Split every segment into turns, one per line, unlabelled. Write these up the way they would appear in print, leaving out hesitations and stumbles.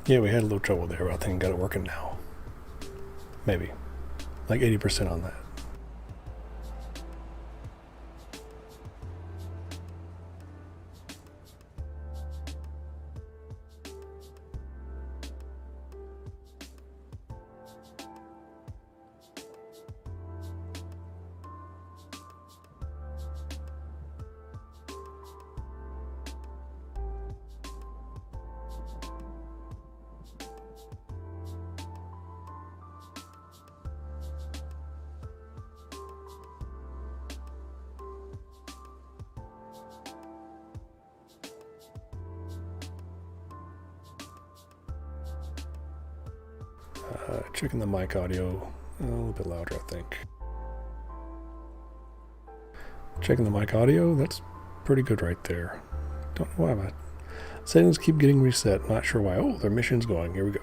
Yeah, we had a little trouble there, but I think got it working now. Maybe. Like 80% on that. Checking the mic audio. A little bit louder, I think. Checking the mic audio. That's pretty good right there. Don't know why my settings keep getting reset. Not sure why. Oh, their mission's going. Here we go.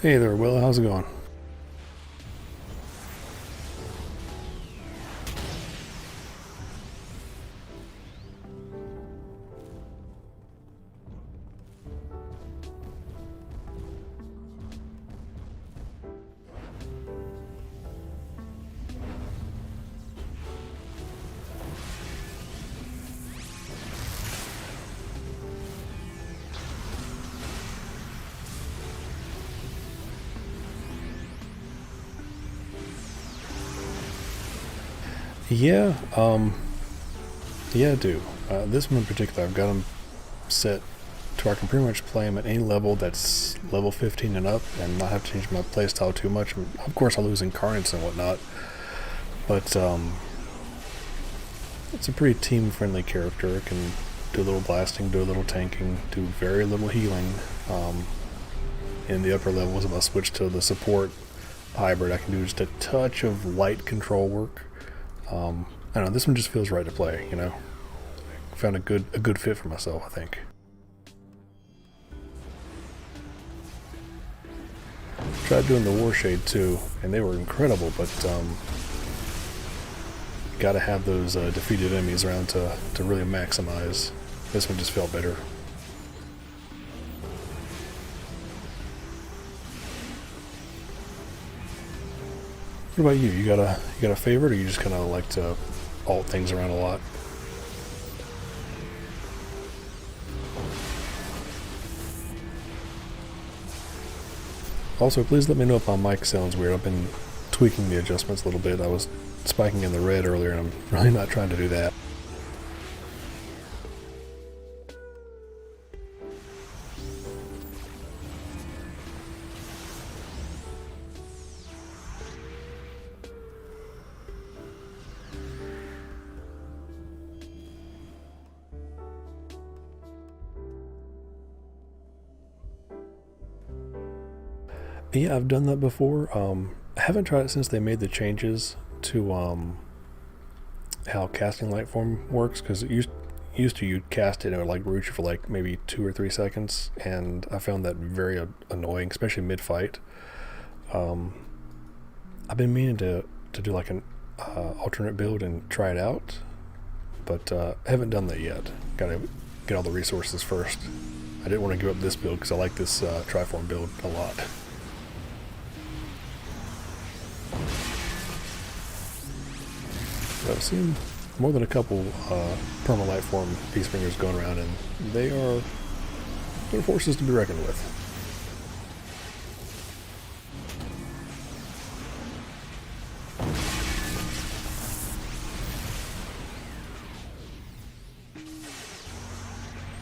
Hey there, Will. How's it going? Yeah, yeah, I do. This one in particular, I've got them set to where I can pretty much play them at any level that's level 15 and up and not have to change my playstyle too much. Of course, I'll lose incarnates and whatnot, but it's a pretty team-friendly character. It can do a little blasting, do a little tanking, do very little healing. In the upper levels, if I switch to the support hybrid, I can do just a touch of light control work. I don't know, this one just feels right to play, you know? Found a good fit for myself, I think. Tried doing the Warshade too, and they were incredible, but gotta have those defeated enemies around to really maximize. This one just felt better. What about you? You got a favorite, or you just kind of like to alt things around a lot? Also, please let me know if my mic sounds weird. I've been tweaking the adjustments a little bit. I was spiking in the red earlier, and I'm really not trying to do that. Yeah, I've done that before. I haven't tried it since they made the changes to how casting light form works, because it used to you'd cast it and it would like root you for like maybe 2 or 3 seconds, and I found that very annoying, especially mid fight. Um, I've been meaning to do like an alternate build and try it out, but haven't done that yet. Gotta get all the resources first. I didn't want to give up this build because I like this Triform build a lot. I've seen more than a couple perma light form Peacebringers going around, and they're forces to be reckoned with.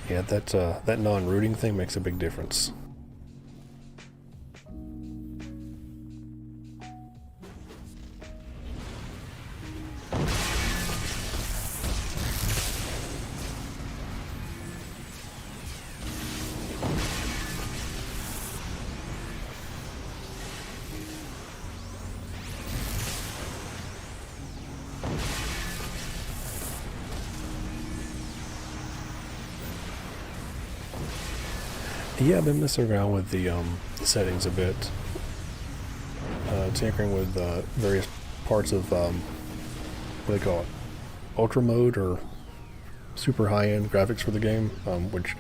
Yeah, that non-rooting thing makes a big difference. Yeah, I've been messing around with the settings a bit, tinkering with various parts of what do they call it, ultra mode or super high-end graphics for the game, which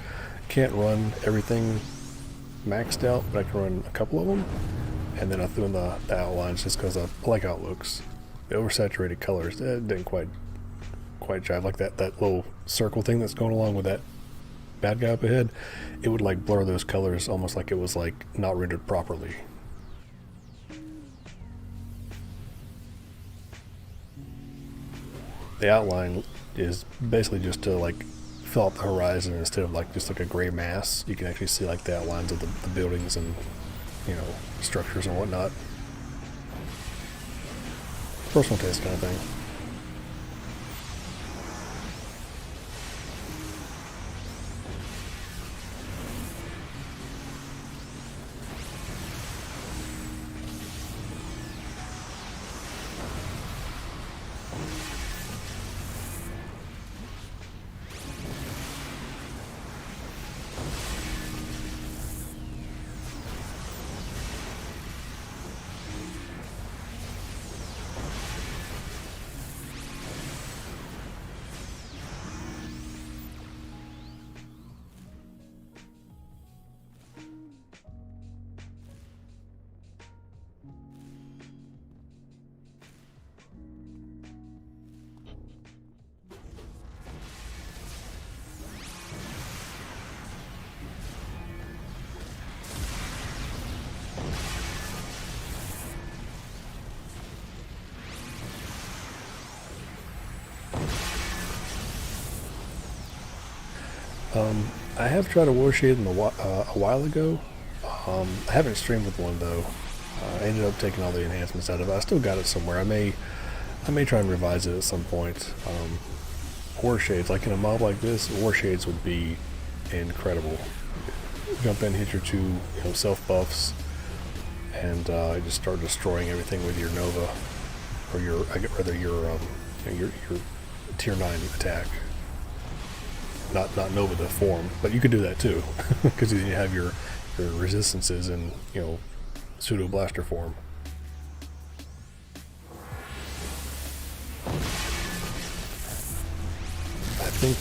can't run everything maxed out, but I can run a couple of them. And then I threw in the outlines just because I like how it looks. The oversaturated colors, it didn't quite jive. Like that little circle thing that's going along with that bad guy up ahead, it would like blur those colors almost like it was like not rendered properly. The outline is basically just to like fill out the horizon instead of like just like a gray mass. You can actually see like the outlines of the buildings and, you know, structures and whatnot. Personal taste kind of thing. I have tried a war shade a while ago. I haven't streamed with one though. I ended up taking all the enhancements out of it. I still got it somewhere. I may try and revise it at some point. War shades, like in a mob like this, war shades would be incredible. Jump in, hit your two, self buffs, and just start destroying everything with your Nova, or your tier 9 attack. Not Nova the form, but you could do that too, because you have your resistances in pseudo blaster form. I think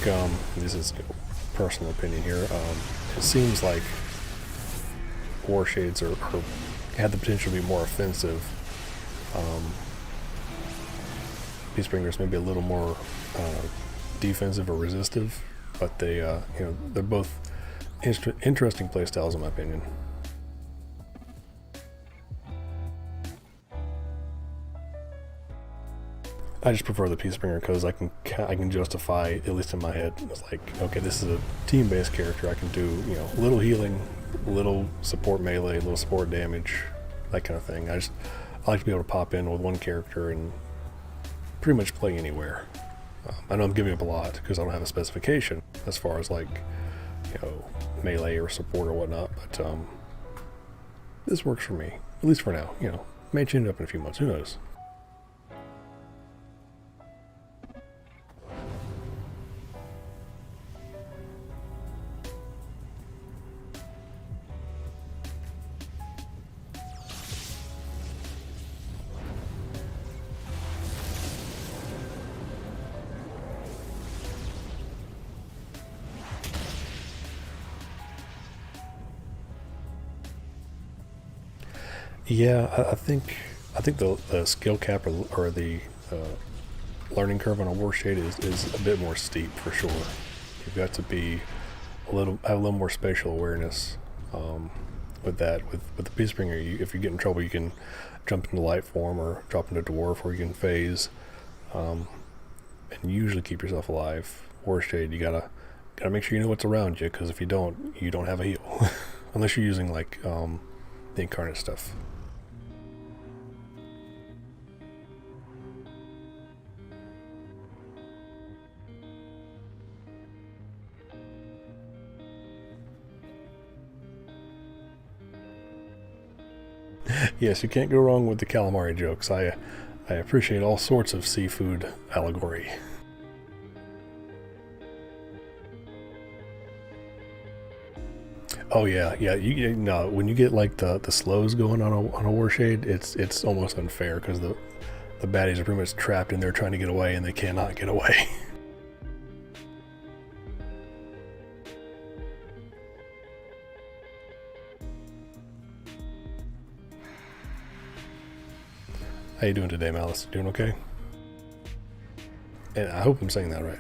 this is personal opinion here. It seems like war shades are have the potential to be more offensive. Peacebringers may be a little more defensive or resistive, but they're both interesting playstyles in my opinion. I just prefer the Peacebringer because I can justify, at least in my head, it's like, okay, this is a team-based character. I can do little healing, little support melee, little support damage, that kind of thing. I like to be able to pop in with one character and pretty much play anywhere. I know I'm giving up a lot because I don't have a specification as far as like melee or support or whatnot, but this works for me, at least for now. May change it up in a few months. Who knows? Yeah, I think the skill cap or the learning curve on a war shade is a bit more steep for sure. You've got to be have a little more spatial awareness with that. With the Peacebringer, if you get in trouble, you can jump into light form or drop into dwarf, or you can phase, and usually keep yourself alive. War shade, you gotta make sure you know what's around you, because if you don't have a heal, unless you're using like the incarnate stuff. Yes, you can't go wrong with the calamari jokes. I appreciate all sorts of seafood allegory. Oh yeah, yeah. No, when you get like the slows going on a war shade, it's almost unfair because the baddies are pretty much trapped in there trying to get away, and they cannot get away. How you doing today, Malice? Doing okay? And I hope I'm saying that right.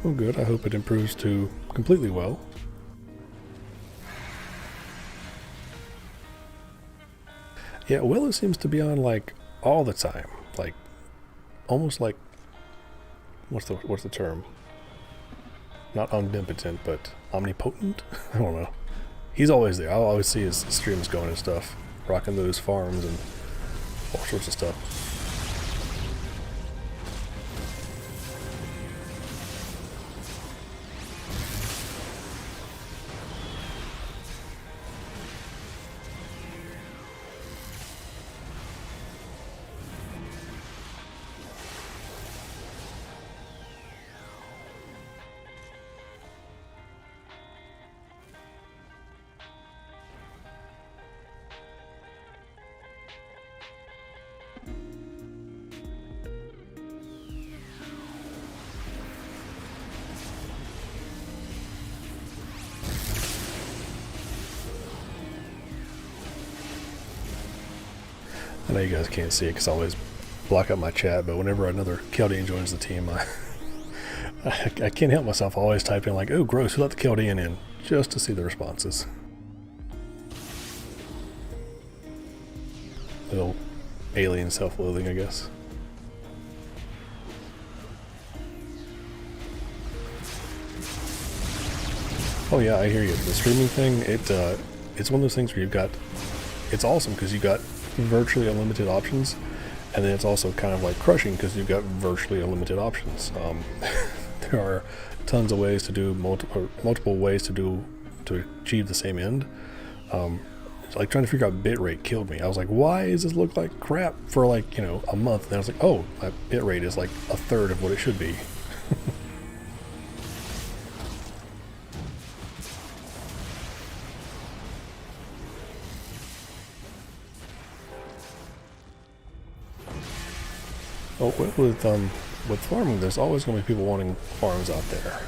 Well, good. I hope it improves to completely well. Yeah, Willow seems to be on like all the time, like almost like what's the term? Not omnipotent, but omnipotent. I don't know. He's always there. I'll always see his streams going and stuff, rocking those farms and all sorts of stuff. I know you guys can't see it because I always block out my chat, but whenever another Chaldean joins the team, I can't help myself. I always type in like, oh gross, who let the Chaldean in? Just to see the responses. Little alien self-loathing, I guess. Oh yeah, I hear you. The streaming thing, it's one of those things where it's awesome because you've got virtually unlimited options, and then it's also kind of like crushing because you've got virtually unlimited options. There are tons of ways to do multiple ways to achieve the same end. Like trying to figure out bitrate killed me. I was like, why does this look like crap for like, a month? And I was like, oh, my bitrate is like a third of what it should be. Oh, with farming, there's always going to be people wanting farms out there.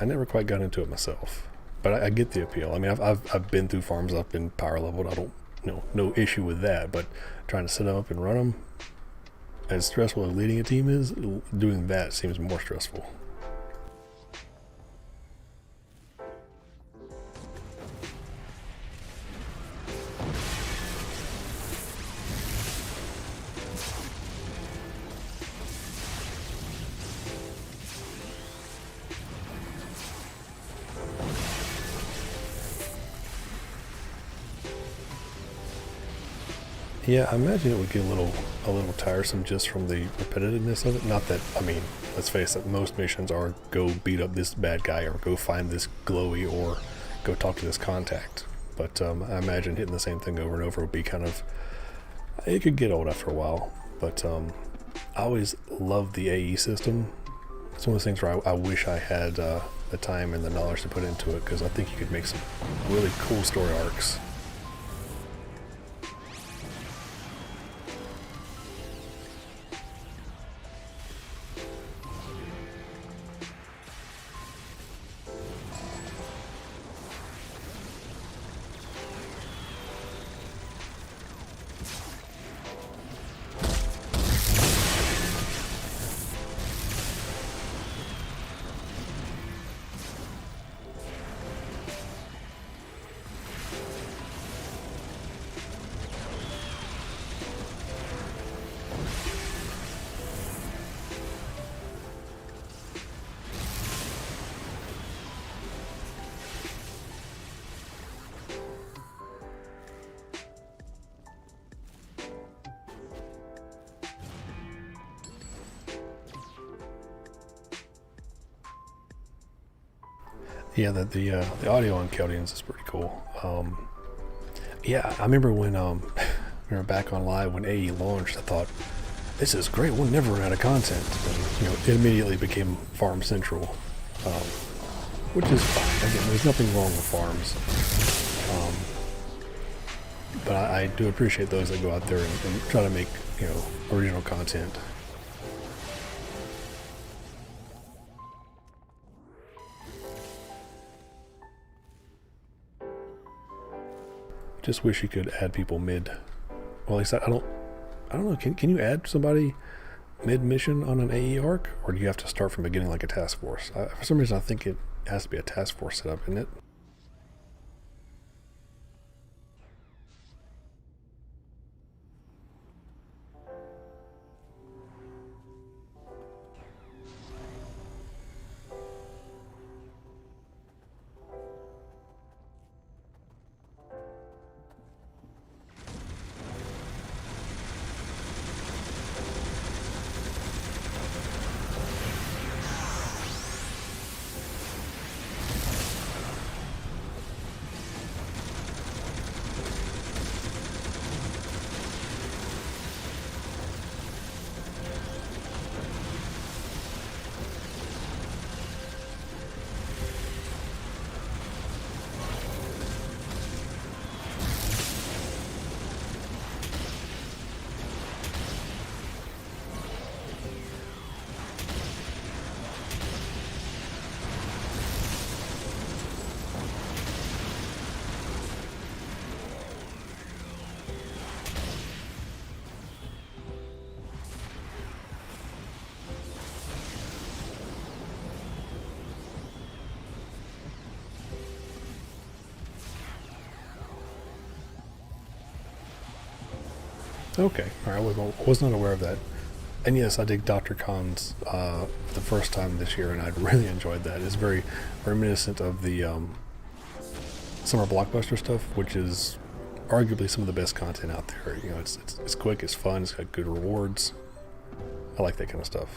I never quite got into it myself, but I get the appeal. I mean, I've been through farms up in power level. I don't, no issue with that. But trying to set them up and run them, as stressful as leading a team is, doing that seems more stressful. Yeah, I imagine it would get a little tiresome just from the repetitiveness of it. Not that, I mean, let's face it, most missions are go beat up this bad guy or go find this glowy or go talk to this contact. But I imagine hitting the same thing over and over would be kind of, it could get old after a while. But I always loved the AE system. It's one of those things where I wish I had the time and the knowledge to put into it, because I think you could make some really cool story arcs. Yeah, the audio on Chaldeans is pretty cool. Yeah, I remember when we were back on live when AE launched. I thought, this is great. We'll never run out of content. And it immediately became Farm Central, which is fine. Again, there's nothing wrong with farms, but I do appreciate those that go out there and try to make original content. Just wish you could add people mid. Well, at least I don't know. Can you add somebody mid mission on an AE arc, or do you have to start from the beginning like a task force? For some reason, I think it has to be a task force setup, isn't it? Okay, all right. Was not aware of that. And yes, I did Dr. Khan's the first time this year, and I really enjoyed that. It's very reminiscent of the summer blockbuster stuff, which is arguably some of the best content out there. You know, it's quick, it's fun, it's got good rewards. I like that kind of stuff.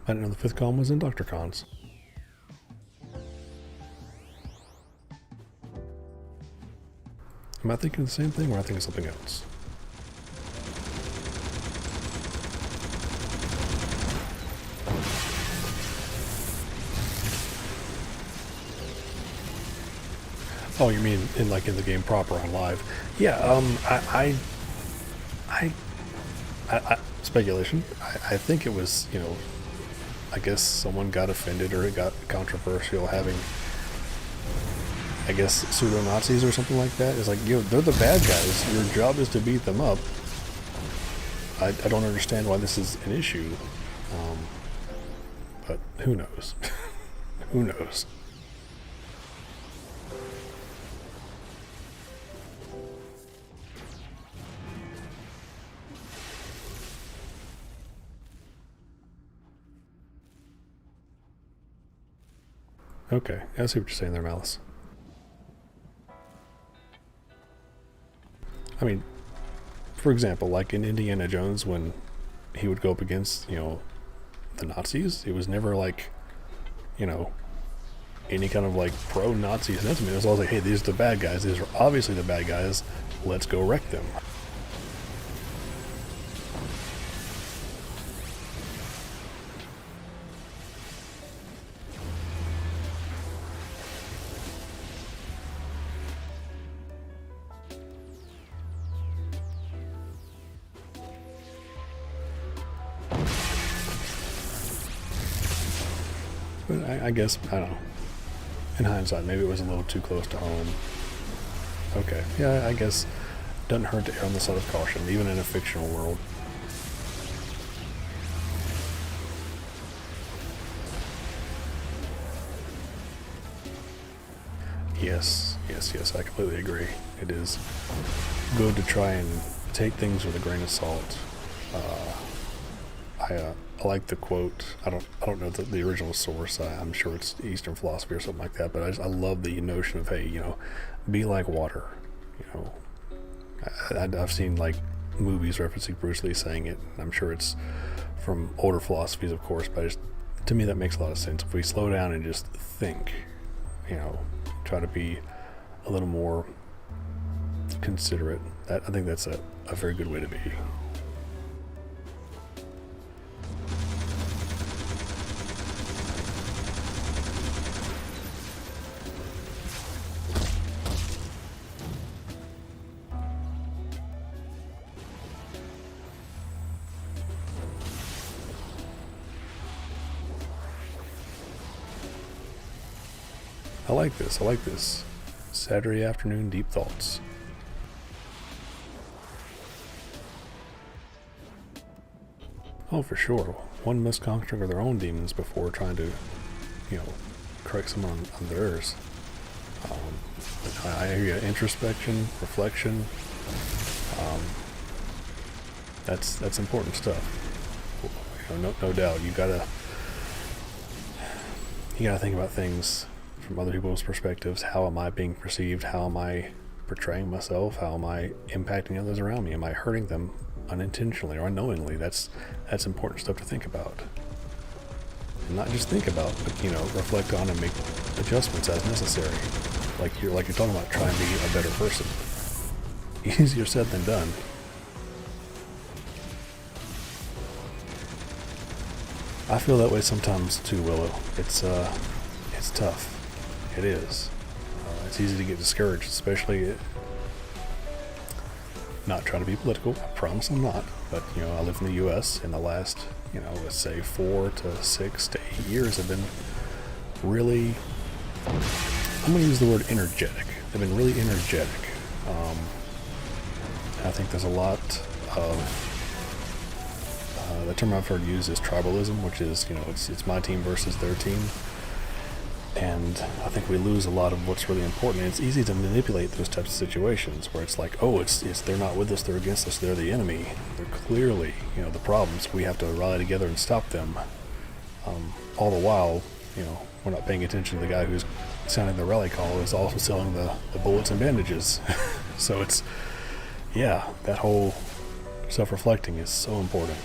I didn't know the fifth column was in Dr. Khan's. Am I thinking the same thing, or am I thinking something else? Oh, you mean in the game proper on live? Yeah. I, speculation. I think it was, I guess someone got offended or it got controversial having, I guess, pseudo Nazis or something like that. It's like, they're the bad guys. Your job is to beat them up. I don't understand why this is an issue. But who knows? Who knows? Okay, I see what you're saying there, Malice. I mean, for example, like in Indiana Jones, when he would go up against, the Nazis, it was never like, you know, any kind of like pro-Nazi sentiment. It was always like, hey, these are the bad guys. These are obviously the bad guys. Let's go wreck them. But I guess, I don't know. In hindsight, maybe it was a little too close to home. Okay, yeah, I guess doesn't hurt to err on the side of caution, even in a fictional world. Yes, I completely agree. It is good to try and take things with a grain of salt. I like the quote. I don't know the original source. I'm sure it's Eastern philosophy or something like that. But I love the notion of, hey, be like water. I've seen like movies referencing Bruce Lee saying it. I'm sure it's from older philosophies, of course. But to me, that makes a lot of sense. If we slow down and just think, try to be a little more considerate. I think that's a very good way to be. I like this. Saturday afternoon deep thoughts. Oh, for sure. One must conquer their own demons before trying to, correct someone on theirs. I hear you. Introspection, reflection. That's important stuff. No doubt. You gotta think about things from other people's perspectives. How am I being perceived? How am I portraying myself? How am I impacting others around me? Am I hurting them unintentionally or unknowingly? That's important stuff to think about. And not just think about, but reflect on and make adjustments as necessary. Like you're talking about trying to be a better person. Easier said than done. I feel that way sometimes too, Willow. It's tough. It is. It's easy to get discouraged, especially. Not trying to be political. I promise I'm not. But I live in the U.S. and the last, let's say 4 to 6 to 8 years have been really. I'm going to use the word energetic. They've been really energetic. I think there's a lot of the term I've heard used is tribalism, which is, it's my team versus their team. And I think we lose a lot of what's really important. And it's easy to manipulate those types of situations where it's like, oh, it's they're not with us, they're against us, they're the enemy. They're clearly, the problems. We have to rally together and stop them. All the while, we're not paying attention to the guy who's sounding the rally call is also selling the bullets and bandages. So it's, that whole self-reflecting is so important.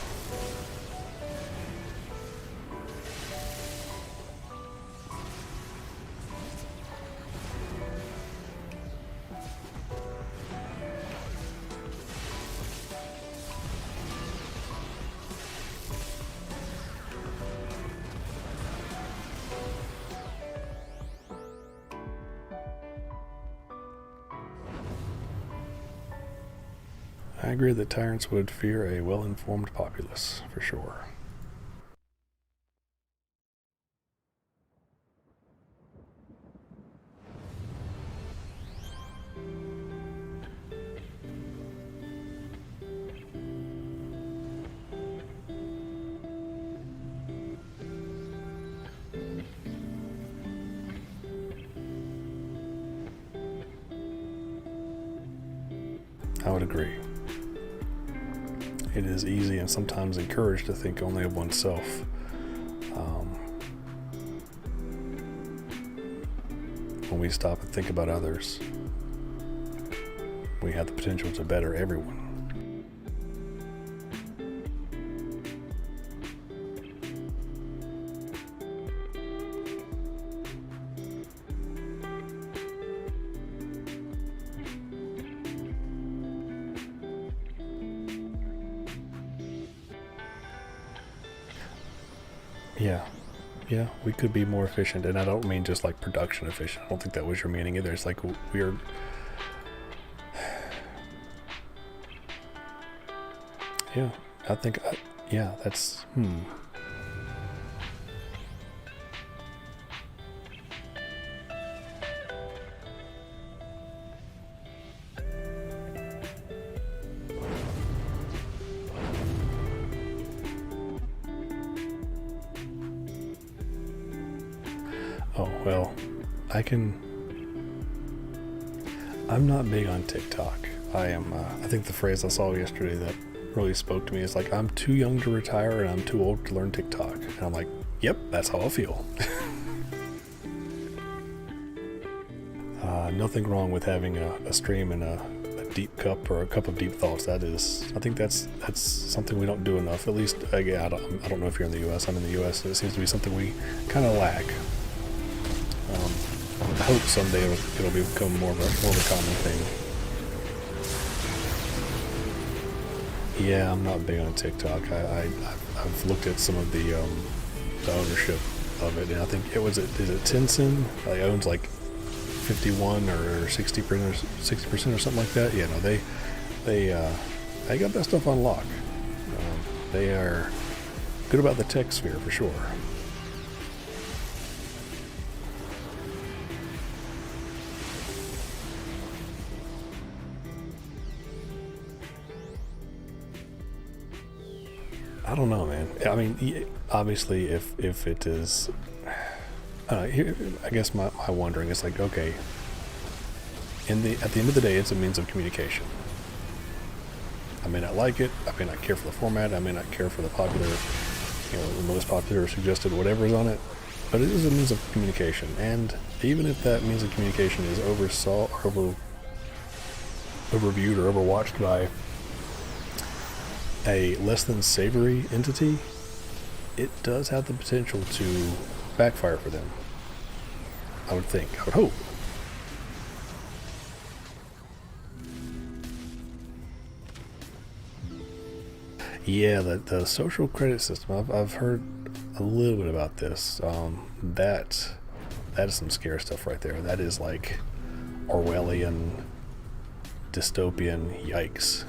I agree that tyrants would fear a well-informed populace, for sure. I would agree. It is easy and sometimes encouraged to think only of oneself. When we stop and think about others, we have the potential to better everyone. Yeah, we could be more efficient, and I don't mean just like production efficient. I don't think that was your meaning either. It's like we're I think that's Oh, well, I'm not big on TikTok. I think the phrase I saw yesterday that really spoke to me is like, I'm too young to retire and I'm too old to learn TikTok. And I'm like, yep, that's how I feel. Nothing wrong with having a stream and a deep cup or a cup of deep thoughts. I think that's something we don't do enough. At least, again, I don't know if you're in the U.S. I'm in the U.S. And it seems to be something we kind of lack. I hope someday it'll become more of a common thing. Yeah, I'm not big on TikTok. I've looked at some of the ownership of it, and I think is it Tencent? Like owns like 51 or 60% or something like that. Yeah, no, they got that stuff on lock. They are good about the tech sphere for sure. I don't know, man. I mean, obviously, if it is, I guess my wondering is like, okay, at the end of the day, it's a means of communication. I may not like it. I may not care for the format. I may not care for the popular, the most popular suggested whatever's on it. But it is a means of communication, and even if that means of communication is overviewed or overwatched by a less than savory entity, it does have the potential to backfire for them. I would hope. Yeah, the social credit system. I've heard a little bit about this. That is some scary stuff right there. That is like Orwellian, dystopian. Yikes.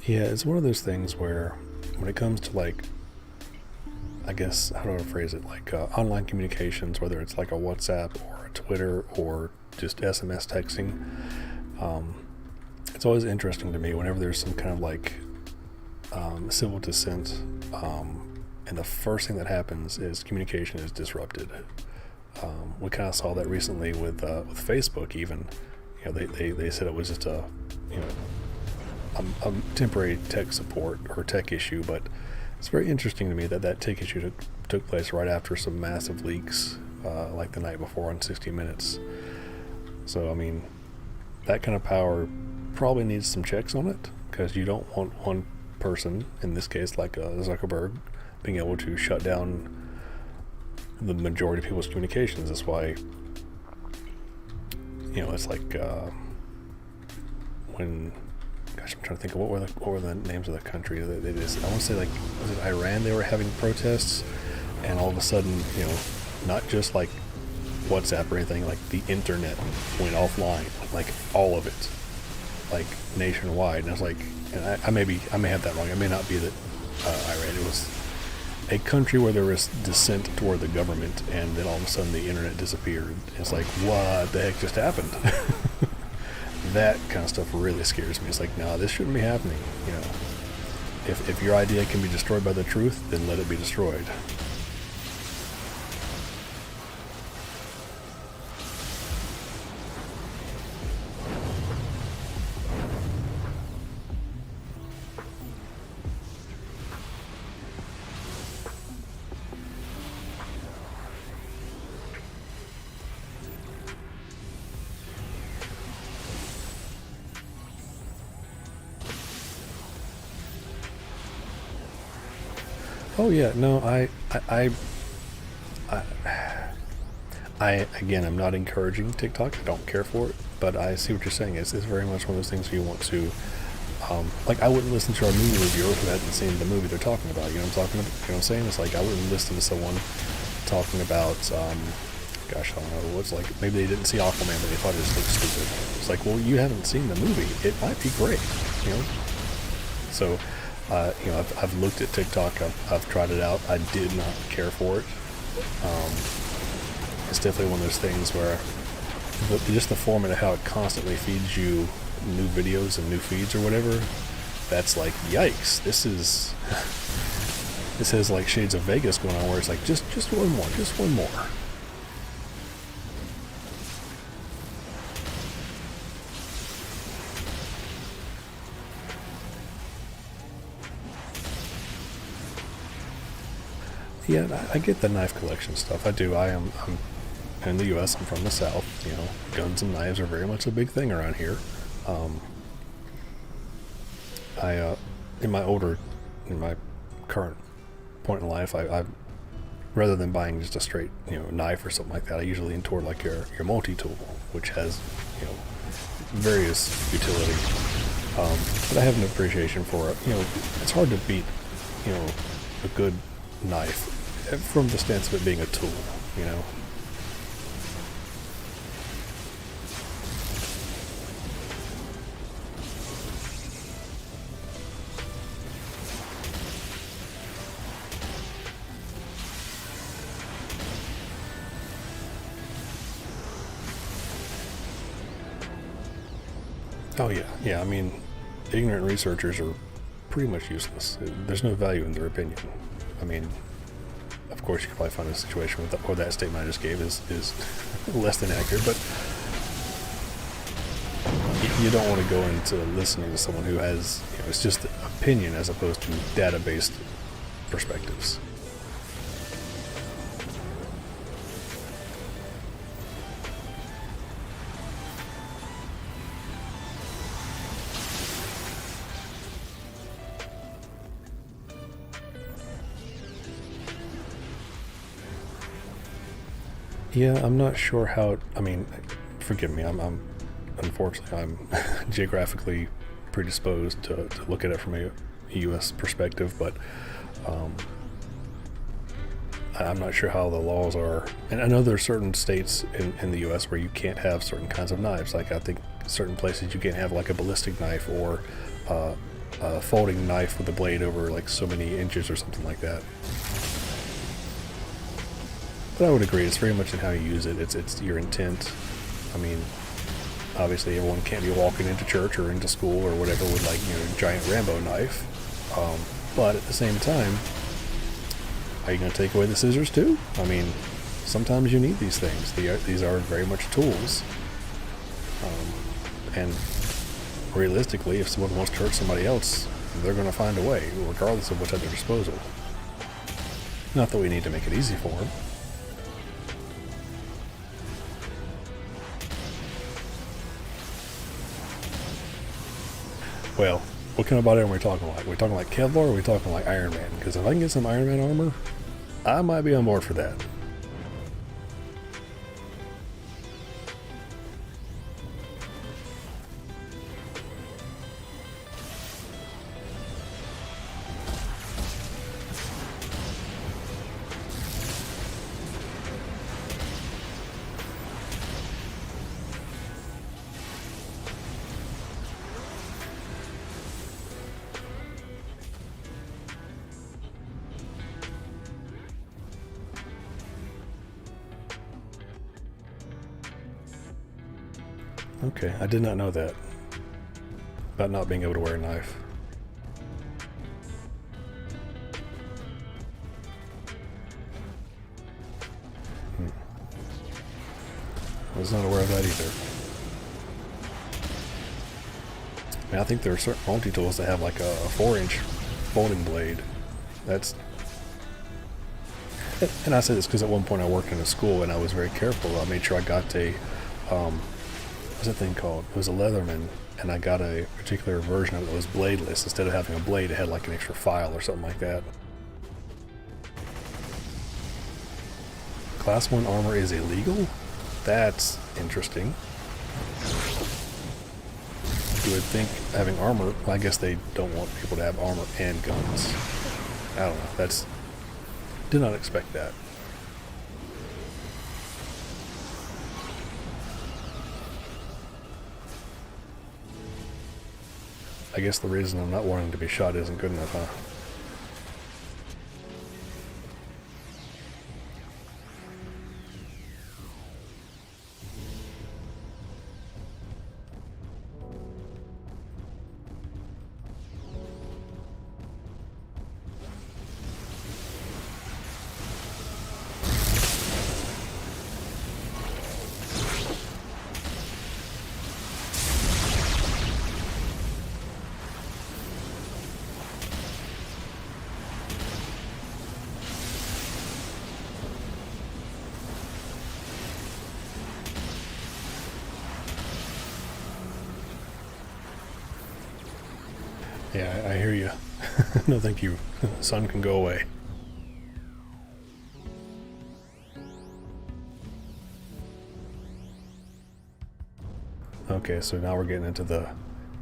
Yeah, it's one of those things where when it comes to like, I guess, how do I phrase it? Like online communications, whether it's like a WhatsApp or a Twitter or just SMS texting, um, it's always interesting to me whenever there's some kind of like civil dissent, and the first thing that happens is communication is disrupted. We kind of saw that recently with Facebook. Even, they said it was just you know a temporary tech support or tech issue, but it's very interesting to me that that tech issue took place right after some massive leaks, like the night before on 60 Minutes. So I mean, that kind of power probably needs some checks on it, because you don't want one person, in this case like Zuckerberg, being able to shut down the majority of people's communications. That's why, it's like when, gosh, I'm trying to think of what were the names of the country that they just, I want to say, like, was it Iran? They were having protests, and all of a sudden, not just like WhatsApp or anything, like the internet went offline, like all of it, like nationwide. And I was like, and I may have that wrong. It may not be that Iran. It was a country where there was dissent toward the government, and then all of a sudden the internet disappeared. It's like, what the heck just happened? That kind of stuff really scares me. It's like, no, this shouldn't be happening. If your idea can be destroyed by the truth, then let it be destroyed. Oh yeah, no, I, I again, I'm not encouraging TikTok. I don't care for it, but I see what you're saying. It's very much one of those things you want to, like, I wouldn't listen to our movie reviewer who hadn't seen the movie they're talking about. You know what I'm talking about? You know what I'm saying? It's like I wouldn't listen to someone talking about, gosh, I don't know, what's like, maybe they didn't see Aquaman, but they thought it just looked stupid. It's like, well, you haven't seen the movie. It might be great, you know. So, I've looked at TikTok. I've tried it out. I did not care for it. Um, it's definitely one of those things where just the format of how it constantly feeds you new videos and new feeds or whatever, that's like, yikes. This has like shades of Vegas going on, where it's like, just one more, just one more. Yeah, I get the knife collection stuff. I do. I'm in the U.S. I'm from the South. Guns and knives are very much a big thing around here. Um, I in my current point in life, I rather than buying just a straight knife or something like that, I usually lean toward like your multi-tool, which has various utility. But I have an appreciation for it. It's hard to beat a good knife from the stance of it being a tool. Oh yeah. I mean, ignorant researchers are pretty much useless. There's no value in their opinion. I mean, of course, you can probably find a situation where that statement I just gave is less than accurate, but you don't want to go into listening to someone who has, it's just opinion as opposed to data-based perspectives. Yeah, I'm not sure how. I mean, forgive me. I'm unfortunately I'm geographically predisposed to look at it from a U.S. perspective, but um, I'm not sure how the laws are. And I know there are certain states in the U.S. where you can't have certain kinds of knives. Like I think certain places you can't have like a ballistic knife or a folding knife with a blade over like so many inches or something like that. But I would agree, it's very much in how you use it. It's your intent. I mean, obviously everyone can't be walking into church or into school or whatever with like, you know, a giant Rambo knife. But at the same time, are you going to take away the scissors too? I mean, sometimes you need these things. These are very much tools. And realistically, if someone wants to hurt somebody else, they're going to find a way, regardless of what's at their disposal. Not that we need to make it easy for them. Well, what kind of body armor are we talking like? Are we talking like Kevlar or are we talking like Iron Man? Because if I can get some Iron Man armor, I might be on board for that. Okay, I did not know that. About not being able to wear a knife. I was not aware of that either. I mean, I think there are certain multi-tools that have like a 4-inch folding blade. That's... And I say this because at one point I worked in a school and I was very careful. I made sure I got a... what's that thing called? It was a Leatherman, and I got a particular version of it that was bladeless. Instead of having a blade, it had like an extra file or something like that. Class 1 armor is illegal? That's interesting. You would think having armor, I guess they don't want people to have armor and guns. I don't know, that's... Did not expect that. I guess the reason I'm not wanting to be shot isn't good enough, huh? Yeah, I hear you. No, thank you. Sun can go away. Okay, so now we're getting into the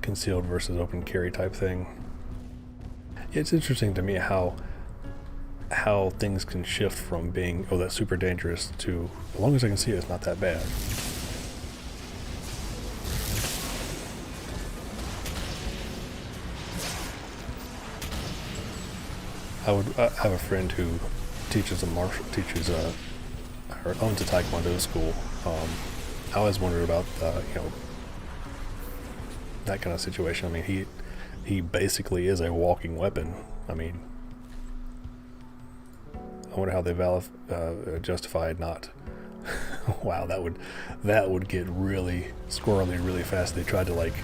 concealed versus open carry type thing. It's interesting to me how things can shift from being, oh, that's super dangerous, to, as long as I can see it, it's not that bad. I have a friend who teaches or owns a Taekwondo school. I always wondered about that kind of situation. I mean, he basically is a walking weapon. I mean, I wonder how they justified not. Wow, that would get really squirrely really fast. They tried to like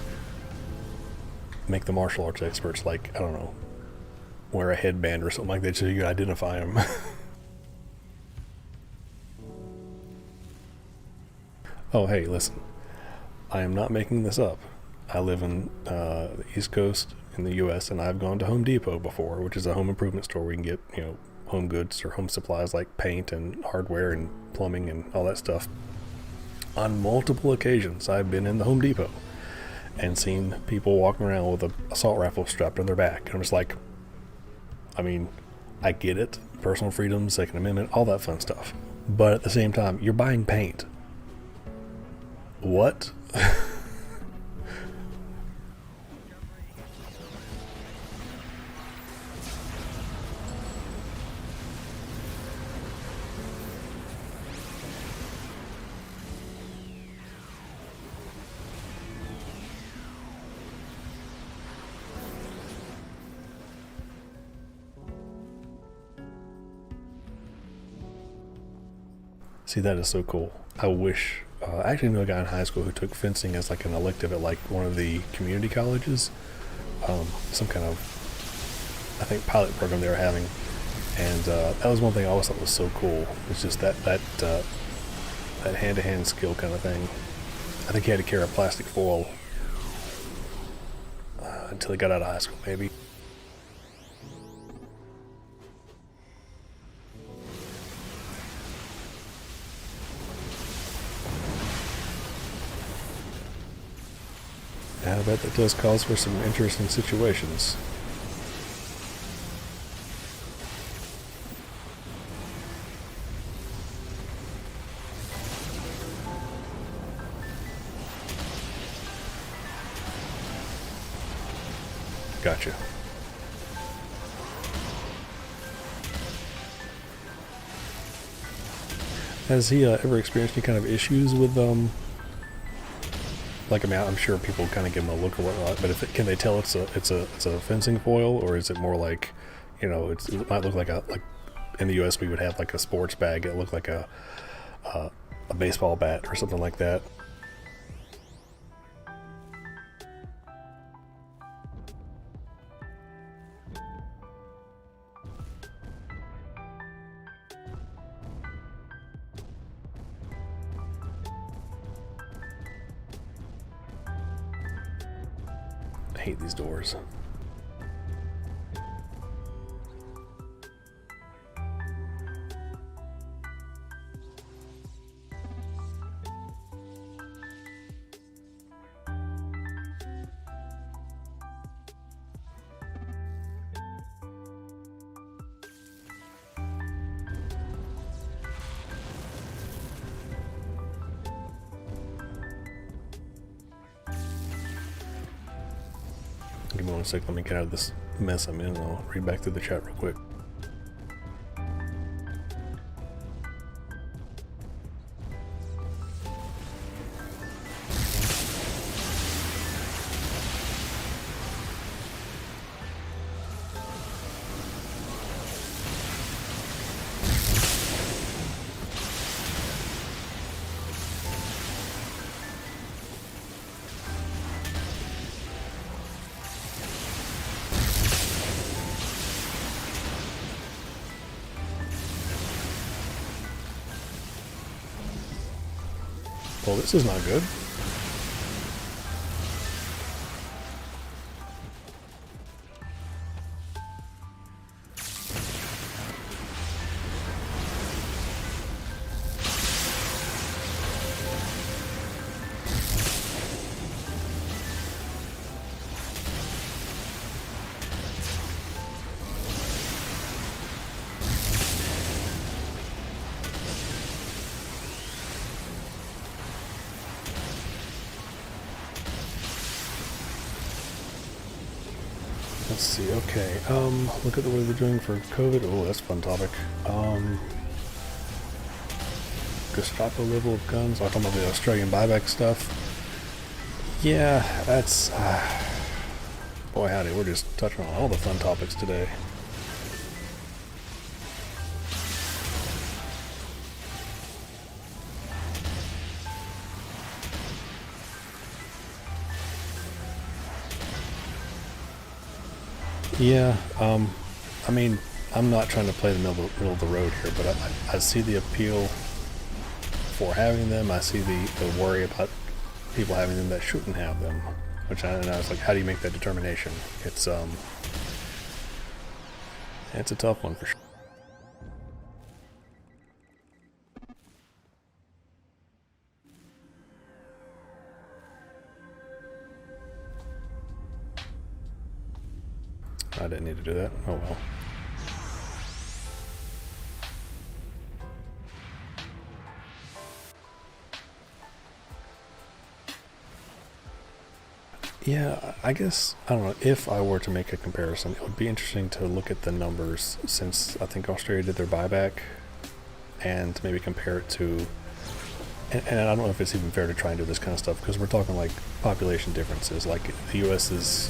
make the martial arts experts, like, I don't know, wear a headband or something like that so you can identify them. Oh, hey, listen. I am not making this up. I live in the East Coast in the U.S. and I've gone to Home Depot before, which is a home improvement store where you can get, home goods or home supplies like paint and hardware and plumbing and all that stuff. On multiple occasions, I've been in the Home Depot and seen people walking around with an assault rifle strapped on their back. And I'm just like, I mean, I get it. Personal freedom, Second Amendment, all that fun stuff. But at the same time, you're buying paint. What? See, that is so cool. I wish. I actually knew a guy in high school who took fencing as like an elective at like one of the community colleges, some kind of, I think, pilot program they were having, and that was one thing I always thought was so cool. It's just that hand-to-hand skill kind of thing. I think he had to carry a plastic foil until he got out of high school, maybe. I bet that does cause for some interesting situations. Gotcha. Has he ever experienced any kind of issues with like, I mean, I'm sure people kind of give him a look or whatnot, but can they tell it's a fencing foil, or is it more like, it might look like like in the U.S. we would have like a sports bag. It looked like a baseball bat or something like that. I hate these doors. Give me 1 sec, let me get out of this mess I'm in, and I'll read back through the chat real quick. Well, this is not good. Let's see, okay. Look at the way they're doing for COVID. Oh, that's a fun topic. Gestapo level of guns. I'm talking about the Australian buyback stuff. Yeah, that's... boy, howdy, we're just touching on all the fun topics today. Yeah, I mean, I'm not trying to play the middle of the road here, but I see the appeal for having them. I see the worry about people having them that shouldn't have them, which I was like, how do you make that determination? It's a tough one for sure. I didn't need to do that. Oh well. Yeah, I guess, I don't know, if I were to make a comparison, it would be interesting to look at the numbers since I think Australia did their buyback and maybe compare it to, and I don't know if it's even fair to try and do this kind of stuff because we're talking like population differences. Like the US is,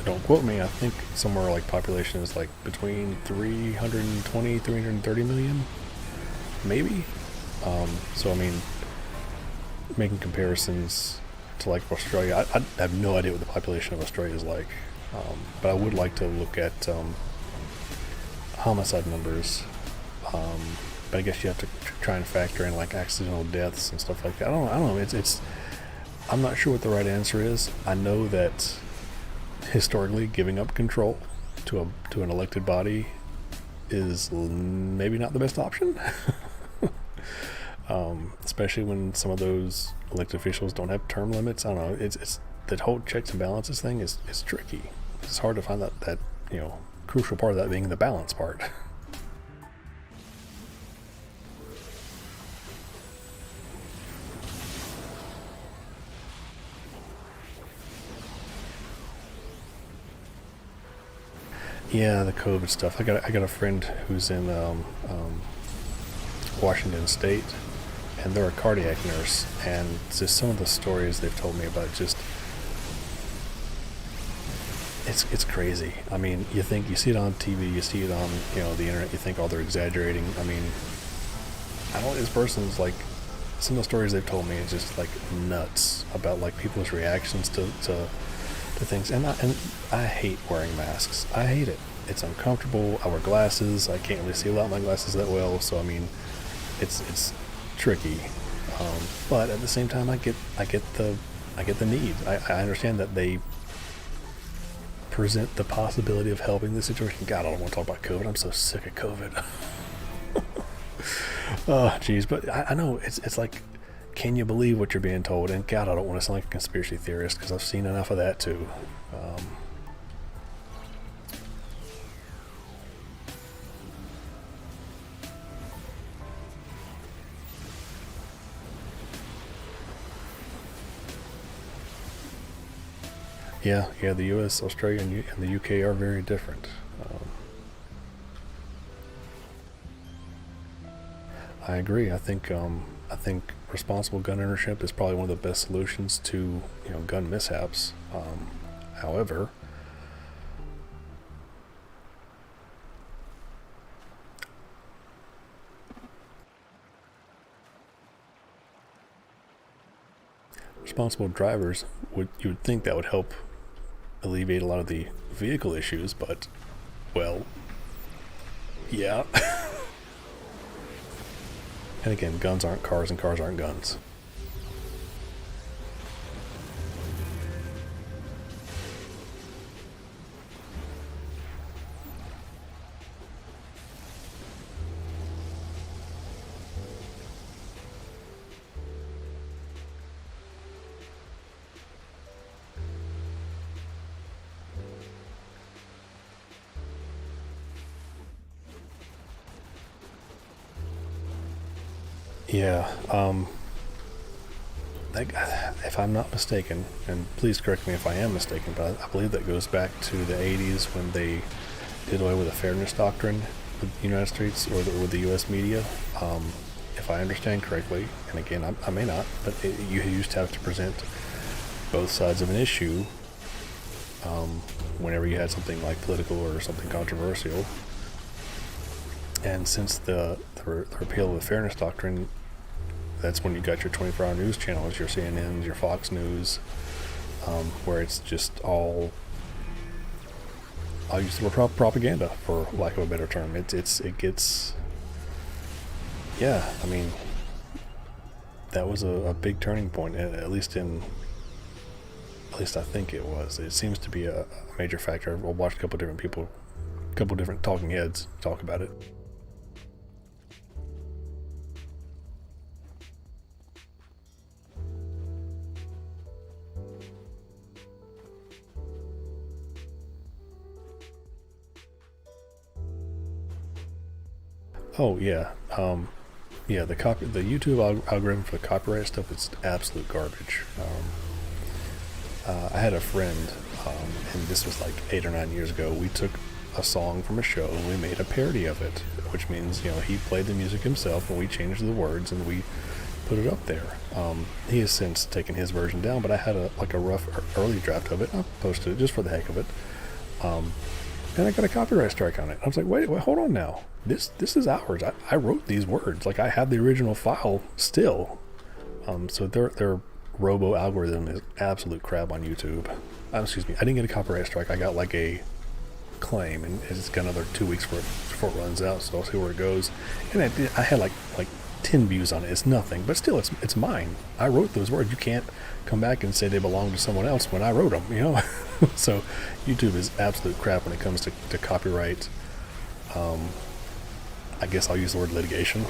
don't quote me, I think somewhere like population is like between 320, 330 million, maybe? So I mean, making comparisons to like Australia, I have no idea what the population of Australia is like, but I would like to look at homicide numbers. Um, but I guess you have to try and factor in like accidental deaths and stuff like that. I don't know. It's. I'm not sure what the right answer is. I know that historically, giving up control to an elected body is maybe not the best option. Especially when some of those elected officials don't have term limits. I don't know. It's that whole checks and balances thing is tricky. It's hard to find that crucial part of that being the balance part. Yeah, the COVID stuff. I got a friend who's in Washington State, and they're a cardiac nurse, and just some of the stories they've told me about just it's crazy. I mean, you see it on TV, you see it on the internet, you think, oh, they're exaggerating. I mean, I don't. This person's like, some of the stories they've told me is just like nuts about like people's reactions to things, and I hate wearing masks. I hate it. It's uncomfortable. I wear glasses. I can't really see without my glasses that well, so I mean, it's tricky. But at the same time, I get the need. I understand that they present the possibility of helping the situation. God, I don't want to talk about COVID. I'm so sick of COVID. Oh, jeez. But I know it's like, can you believe what you're being told? And God, I don't want to sound like a conspiracy theorist because I've seen enough of that too. Yeah, the U.S., Australia, and the UK are very different. Um, I agree. I think responsible gun ownership is probably one of the best solutions to gun mishaps. However, responsible drivers you would think that would help alleviate a lot of the vehicle issues, but well, yeah. And again, guns aren't cars and cars aren't guns. Yeah, that, if I'm not mistaken, and please correct me if I am mistaken, but I believe that goes back to the 80s when they did away with the fairness doctrine with the United States or with the U.S. media. Um, if I understand correctly, and again, I may not, but you used to have to present both sides of an issue whenever you had something like political or something controversial. And since the repeal of the fairness doctrine, that's when you got your 24-hour news channels, your CNNs, your Fox News, where it's just all, I'll use the word propaganda for lack of a better term. It gets, yeah. I mean, that was a big turning point, at least I think it was. It seems to be a major factor. I've watched a couple different people, a couple different talking heads talk about it. Oh yeah, yeah. The YouTube algorithm for the copyright stuff is absolute garbage. I had a friend, and this was like 8 or 9 years ago. We took a song from a show and we made a parody of it, which means he played the music himself and we changed the words and we put it up there. He has since taken his version down, but I had a rough early draft of it. I posted it just for the heck of it. Um, and I got a copyright strike on it. I was like, wait, hold on now. This is ours. I wrote these words. Like, I have the original file still. So their robo algorithm is absolute crap on YouTube. Excuse me, I didn't get a copyright strike. I got like a claim, and it's got another 2 weeks before it runs out. So I'll see where it goes. And I had like 10 views on it. It's nothing, but still, it's mine. I wrote those words. You can't come back and say they belong to someone else when I wrote them. You know. So YouTube is absolute crap when it comes to copyright. I guess I'll use the word litigation.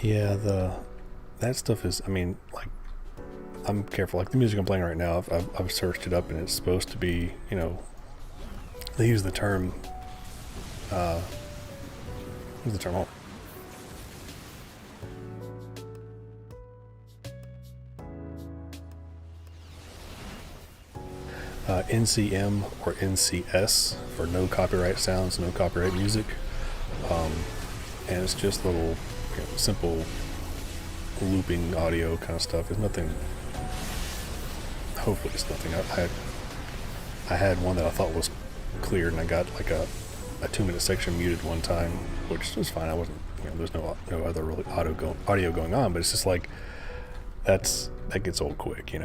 Yeah, that stuff is. I mean, like, I'm careful. Like the music I'm playing right now, I've searched it up, and it's supposed to be. You know, they use the term. Use the term. NCM or NCS for no copyright sounds, no copyright music, and it's just little, simple looping audio kind of stuff. It's nothing. Hopefully, it's nothing. I had one that I thought was cleared, and I got like a 2-minute section muted one time, which was fine. I wasn't, there's no other really audio going on, but it's just like that gets old quick,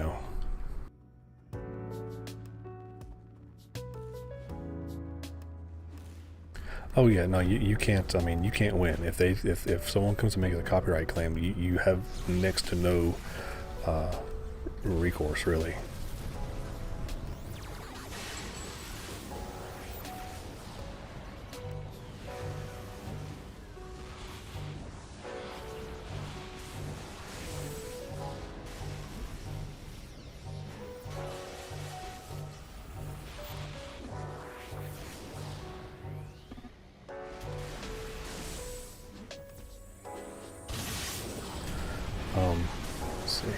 Oh yeah, no, you can't. I mean, you can't win if someone comes to make a copyright claim. You have next to no recourse, really. Let's see.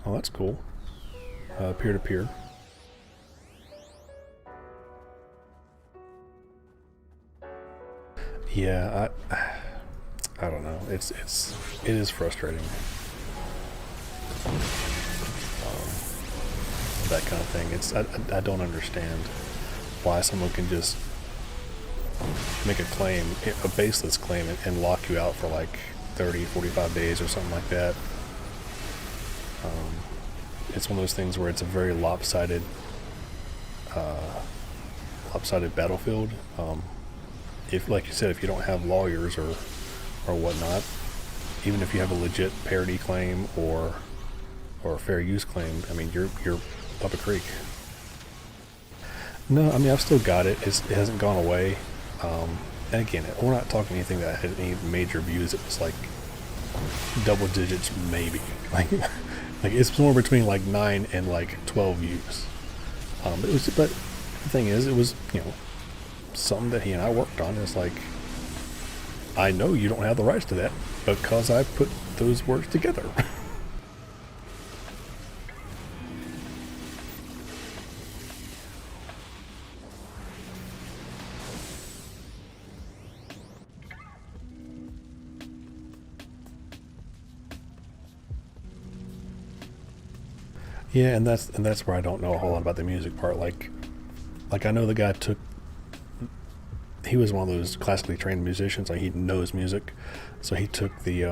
Oh, that's cool. Peer-to-peer. Yeah, I don't know. It is frustrating. That kind of thing. I don't understand why someone can just make a claim, a baseless claim, and lock you out for like 30, 45 days or something like that. It's one of those things where it's a very lopsided battlefield. If, like you said, if you don't have lawyers or whatnot, even if you have a legit parody claim or a fair use claim, I mean, you're up a creek. No, I mean, I've still got it. It hasn't gone away. And again, we're not talking anything that had any major views. It was like double digits, maybe. Like it's somewhere between like 9 and like 12 views. But the thing is, it was something that he and I worked on. It's like, I know you don't have the rights to that because I put those words together. Yeah, and that's where I don't know a whole lot about the music part. Like I know the guy he was one of those classically trained musicians. Like, he knows music, so he took the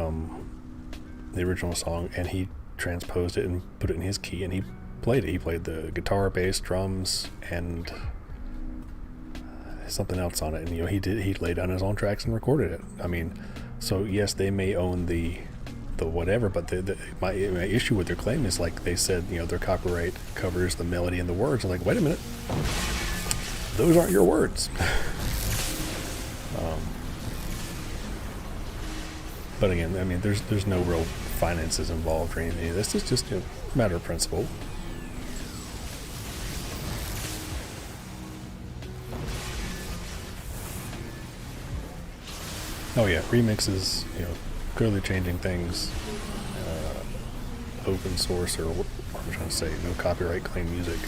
original song and he transposed it and put it in his key, and he played it. He played the guitar, bass, drums, and something else on it. And he laid down his own tracks and recorded it. I mean, so yes, they may own the whatever, but my issue with their claim is, like they said, their copyright covers the melody and the words. I'm like, wait a minute, those aren't your words. But again, I mean, there's no real finances involved or anything. This is just a matter of principle. Oh yeah, remixes, clearly changing things, open source or what I'm trying to say, no copyright claim music.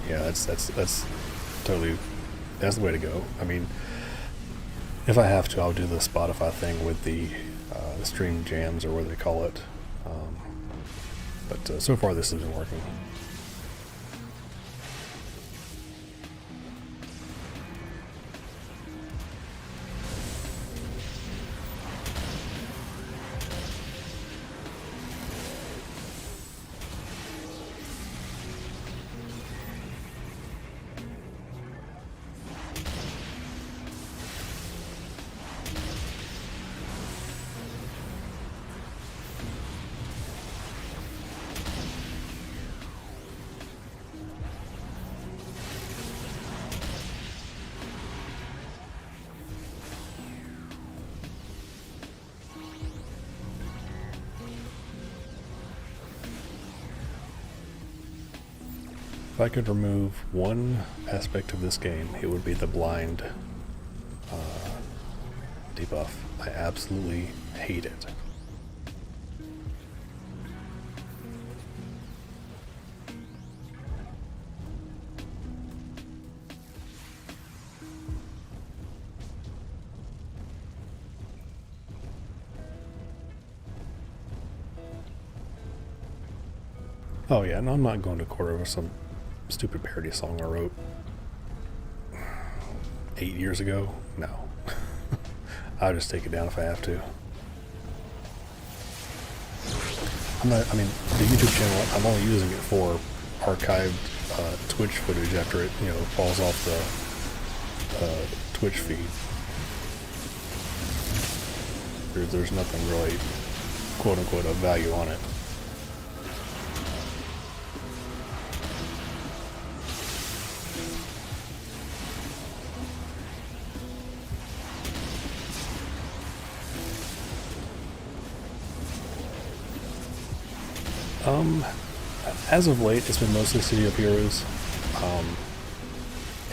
Yeah, that's totally, that's the way to go. I mean, if I have to, I'll do the Spotify thing with the stream jams or what they call it. But so far this has been working. If I could remove one aspect of this game, it would be the blind debuff. I absolutely hate it. Oh yeah, no, I'm not going to court over some stupid parody song I wrote 8 years ago. No. I'll just take it down if I have to. I mean, the YouTube channel, I'm only using it for archived Twitch footage after it, falls off the Twitch feed. There's nothing really, quote unquote, of value on it. As of late, it's been mostly City of Heroes.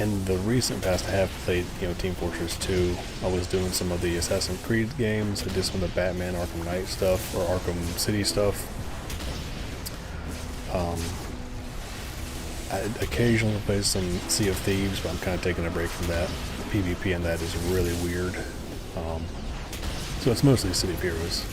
In the recent past, I have played, Team Fortress 2. I was doing some of the Assassin's Creed games. I did some of the Batman Arkham Knight stuff, or Arkham City stuff. I occasionally play some Sea of Thieves, but I'm kind of taking a break from that. The PvP in that is really weird. So it's mostly City of Heroes.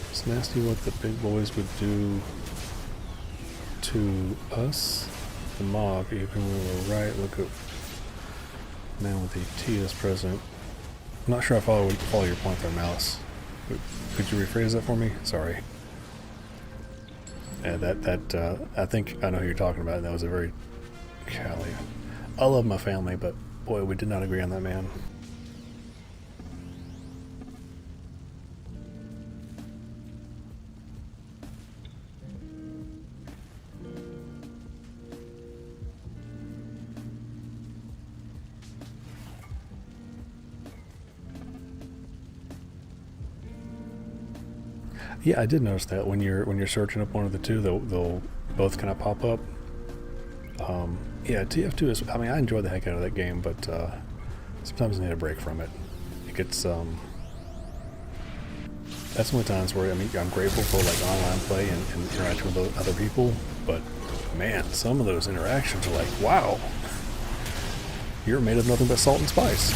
It's nasty what the big boys would do to us, the mob, even when we were right. Look at man with the T is present. I'm not sure if I would follow your point there, Mouse. Could you rephrase that for me? Sorry. Yeah, I think I know who you're talking about. That was a very golly. I love my family, but boy, we did not agree on that man. Yeah, I did notice that when you're searching up one of the two, they'll both kind of pop up. Yeah, TF2 is. I mean, I enjoy the heck out of that game, but sometimes I need a break from it. It gets. That's one of the times where I'm grateful for like online play and interaction with other people, but man, some of those interactions are like, wow, you're made of nothing but salt and spice.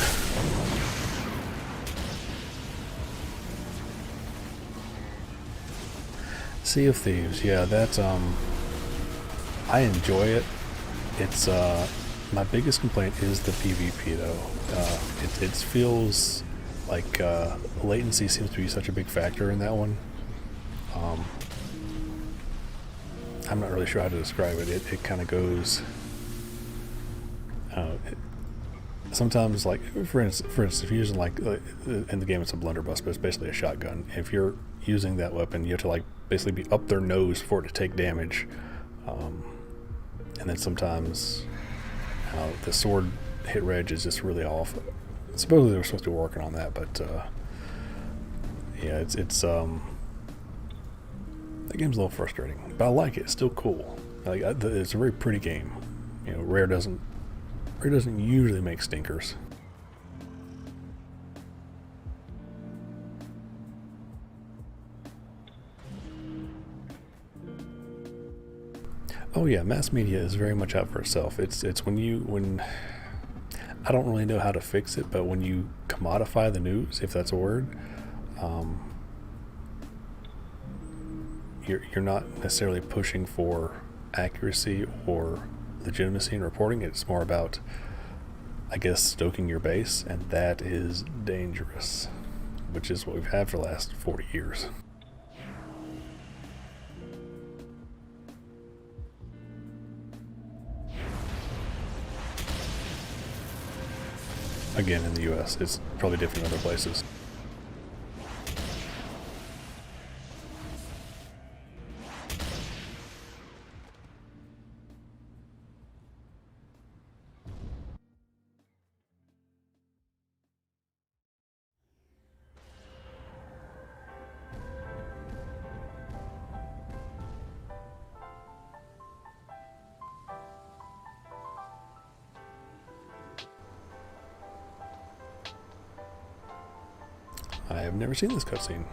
Sea of Thieves, yeah, that's I enjoy it. It's my biggest complaint is the PvP though. It feels like latency seems to be such a big factor in that one. Um, I'm not really sure how to describe it. It kind of goes. Sometimes, like for instance, if you're using like in the game, it's a blunderbuss, but it's basically a shotgun. If you're using that weapon, you have to like basically be up their nose for it to take damage. And then sometimes the sword hit reg is just really off. Supposedly they were supposed to be working on that, but yeah, it's that game's a little frustrating, but I like it. It's still cool. Like it's a very pretty game. You know, Rare doesn't usually make stinkers. Oh yeah, mass media is very much out for itself. It's when I don't really know how to fix it, but when you commodify the news, if that's a word, um, you're not necessarily pushing for accuracy or legitimacy in reporting. It's more about, I guess, stoking your base, and that is dangerous, which is what we've had for the last 40 years. Again, in the US, it's probably different in other places. I have never seen this cutscene.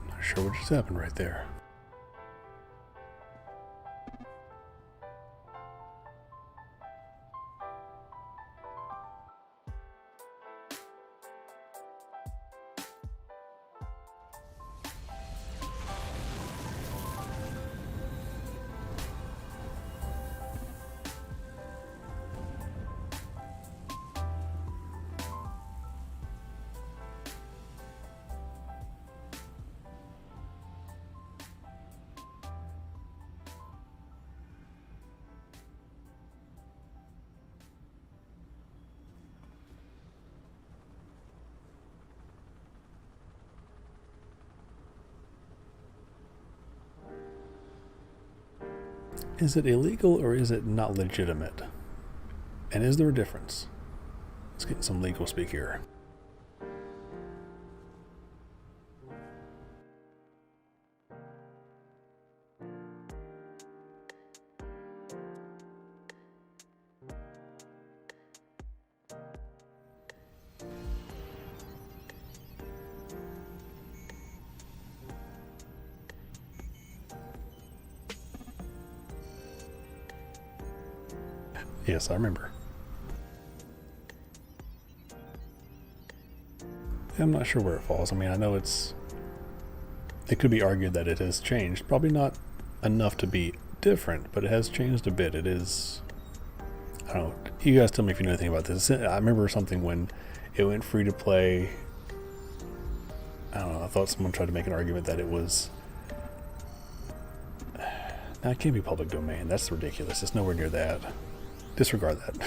Not sure what just happened right there. Is it illegal or is it not legitimate? And is there a difference? Let's get some legal speak here. Yes, I remember. I'm not sure where it falls. I mean, I know it could be argued that it has changed. Probably not enough to be different, but it has changed a bit. It is, I don't know, you guys tell me if you know anything about this. I remember something when it went free to play. I don't know, I thought someone tried to make an argument that it was, That can't be public domain. That's ridiculous. It's nowhere near that. Disregard that.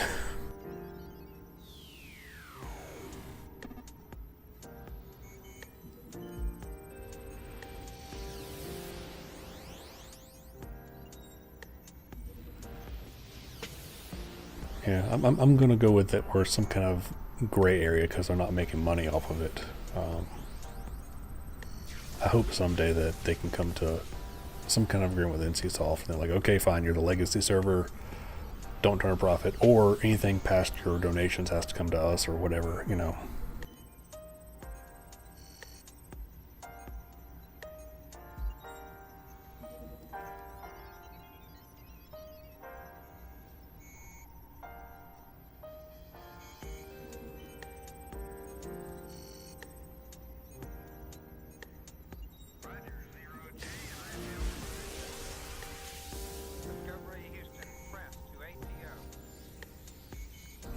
Yeah, I'm gonna go with it where some kind of gray area because they're not making money off of it. I hope someday that they can come to some kind of agreement with NCSoft and they're like, okay, fine, you're the legacy server, don't turn a profit, or anything past your donations has to come to us or whatever, you know.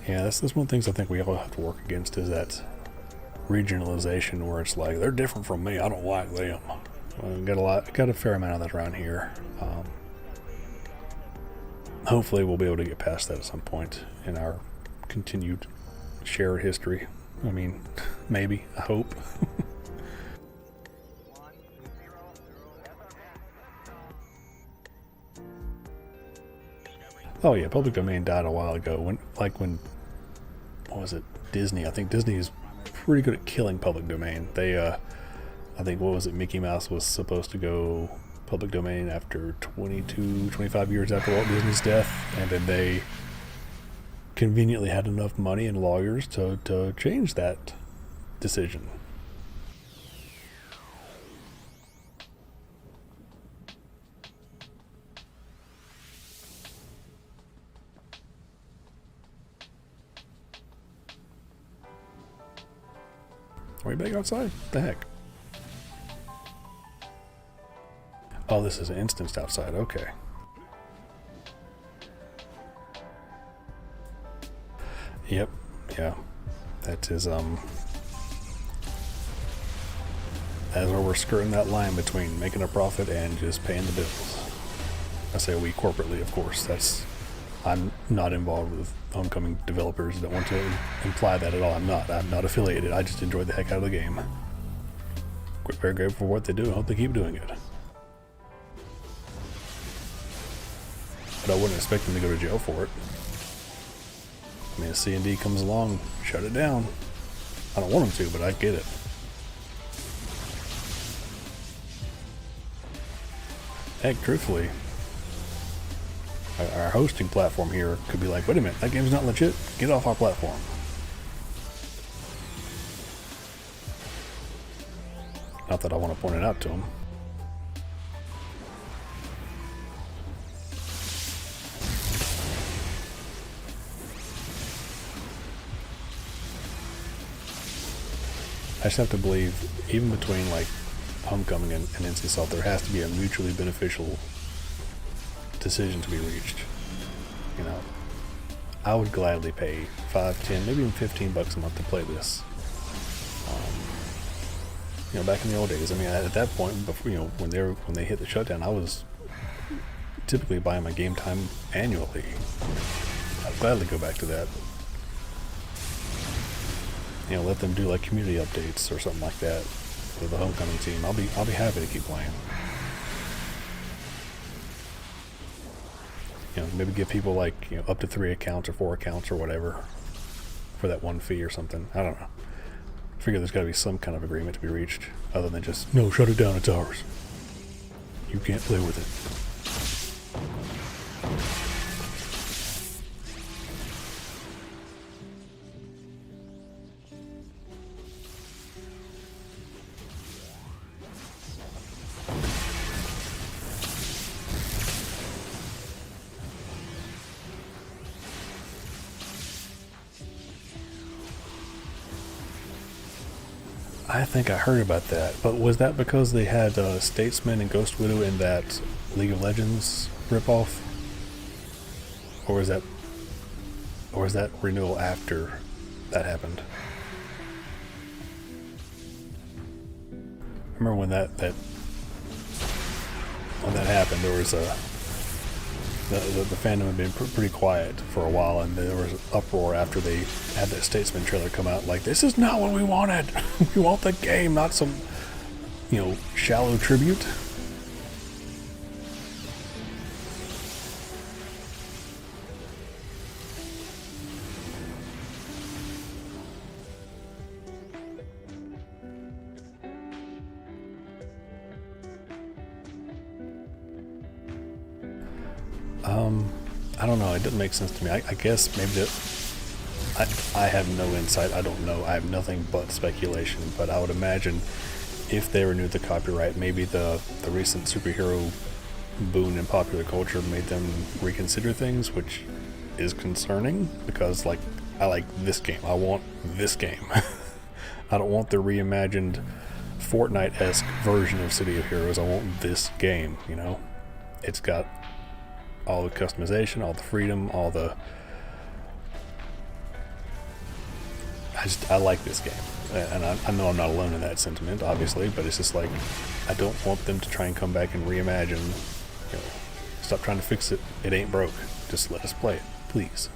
Yeah, that's one of the things I think we all have to work against is that regionalization where it's like, they're different from me, I don't like them. Got a fair amount of that around here. Hopefully we'll be able to get past that at some point in our continued shared history. I mean, maybe, I hope. Oh yeah, public domain died a while ago. When what was it? Disney. I think Disney is pretty good at killing public domain. They, I think, what was it? Mickey Mouse was supposed to go public domain after 25 years after Walt Disney's death, and then they conveniently had enough money and lawyers to change that decision. Are we back outside? What the heck? Oh, this is instanced outside. Okay. Yep. Yeah. That is that's where we're skirting that line between making a profit and just paying the bills. I say we corporately, of course. I'm not involved with Homecoming developers. Don't want to imply that at all. I'm not affiliated. I just enjoy the heck out of the game. Very grateful for what they do. I hope they keep doing it. But I wouldn't expect them to go to jail for it. I mean, if C&D comes along, shut it down. I don't want them to, but I get it. Heck, truthfully, our hosting platform here could be like, wait a minute, that game's not legit, get off our platform. Not that I want to point it out to them. I just have to believe, even between like Homecoming and NCSoft, there has to be a mutually beneficial decision to be reached. You know, I would gladly pay $5, $10, maybe even $15 a month to play this. You know, back in the old days, I mean, at that point, before, you know, when they hit the shutdown, I was typically buying my game time annually. I'd gladly go back to that. You know, let them do like community updates or something like that for the Homecoming team. I'll be happy to keep playing. You know, maybe give people like, you know, up to 3 accounts or 4 accounts or whatever for that one fee or something. I don't know. I figure there's got to be some kind of agreement to be reached other than just, no, shut it down, it's ours. You can't play with it. I think I heard about that, but was that because they had Statesman and Ghost Widow in that League of Legends ripoff, or was that renewal after that happened? I remember when that happened, there was The fandom had been pretty quiet for a while, and there was an uproar after they had that Statesman trailer come out. Like, this is not what we wanted. We want the game, not some, shallow tribute. I don't know. It doesn't make sense to me. I guess maybe I have no insight. I don't know. I have nothing but speculation. But I would imagine if they renewed the copyright, maybe the recent superhero boom in popular culture made them reconsider things, which is concerning because, like, I like this game. I want this game. I don't want the reimagined Fortnite-esque version of City of Heroes. I want this game, It's got all the customization, all the freedom, all the... I like this game. And I know I'm not alone in that sentiment, obviously, but it's just like, I don't want them to try and come back and reimagine. Stop trying to fix it. It ain't broke. Just let us play it, please.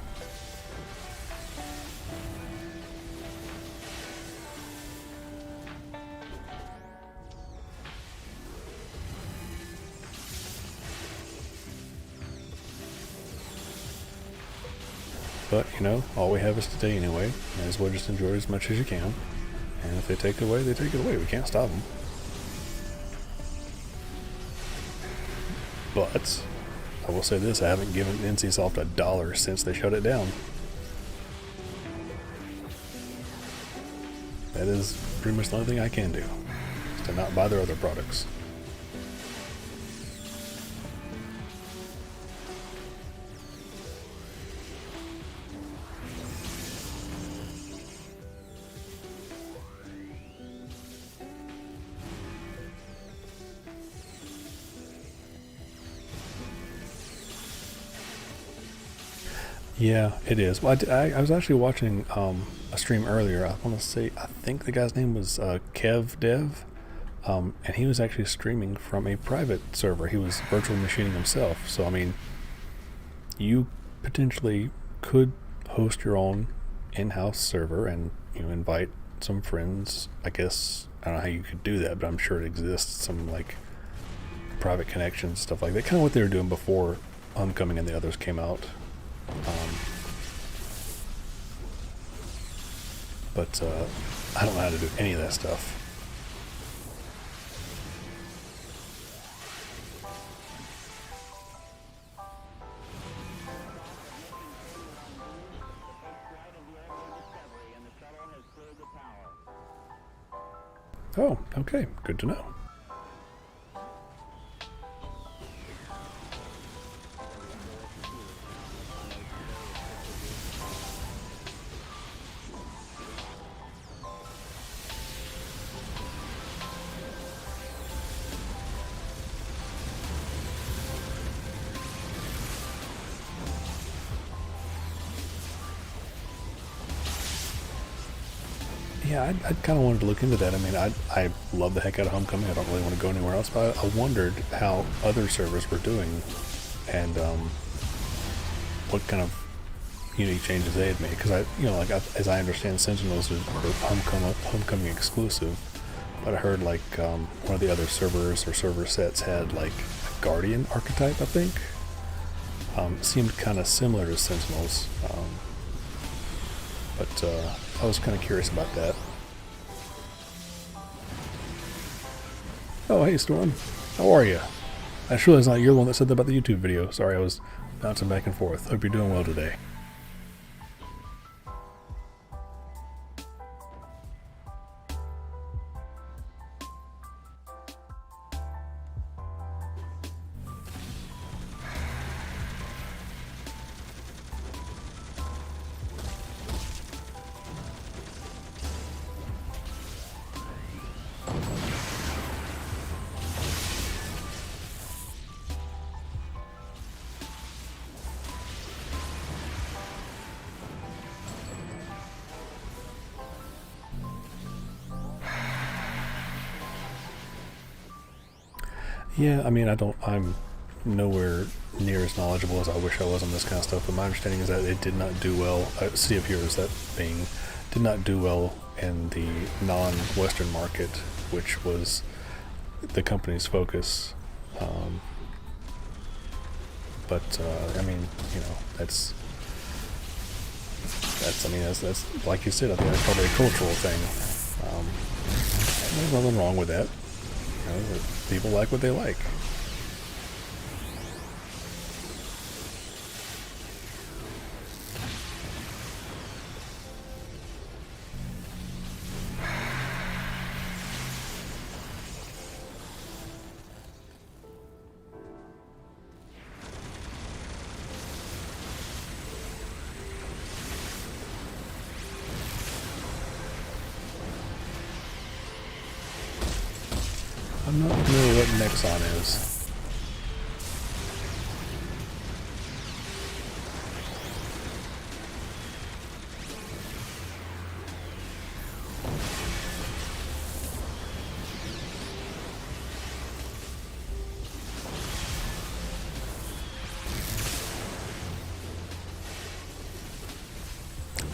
But, all we have is today anyway. Might as well just enjoy it as much as you can. And if they take it away, they take it away. We can't stop them. But, I will say this, I haven't given NCSoft $1 since they shut it down. That is pretty much the only thing I can do, is to not buy their other products. Yeah, it is. Well, I was actually watching a stream earlier. I want to say, I think the guy's name was Kev Dev, and he was actually streaming from a private server. He was virtual machining himself. So, I mean, you potentially could host your own in-house server and invite some friends. I guess, I don't know how you could do that, but I'm sure it exists. Some, like, private connections, stuff like that. Kind of what they were doing before Homecoming and the others came out. But I don't know how to do any of that stuff. Oh, okay. Good to know. Yeah, I kind of wanted to look into that. I mean, I love the heck out of Homecoming. I don't really want to go anywhere else, but I wondered how other servers were doing and what kind of unique changes they had made. Because as I understand, Sentinels are Homecoming exclusive. But I heard like one of the other servers or server sets had like a Guardian archetype, I think. Seemed kind of similar to Sentinels. But I was kind of curious about that. Oh, hey, Storm. How are you? I just realized you're the one that said that about the YouTube video. Sorry, I was bouncing back and forth. Hope you're doing well today. Yeah, I mean, I'm nowhere near as knowledgeable as I wish I was on this kind of stuff, but my understanding is that it did not do well, Sea of Heroes, that being, did not do well in the non-Western market, which was the company's focus. But I mean, you know, that's I mean, that's like you said, I think that's probably a cultural thing. There's nothing wrong with that. You know, people like what they like. I'm not familiar what Nexon is.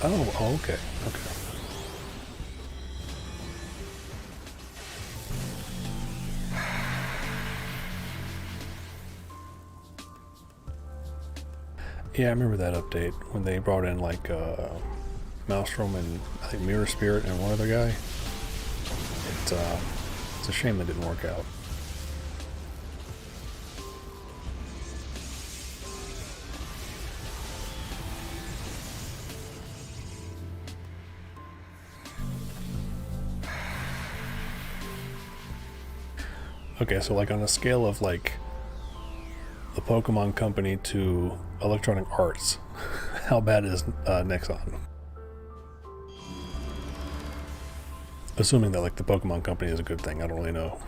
Oh, okay, okay. Yeah, I remember that update when they brought in like Maelstrom and I think Mirror Spirit and one other guy. It's a shame that didn't work out. Okay, so like on a scale of like the Pokemon Company to Electronic Arts, how bad is Nexon? Assuming that like the Pokemon Company is a good thing, I don't really know.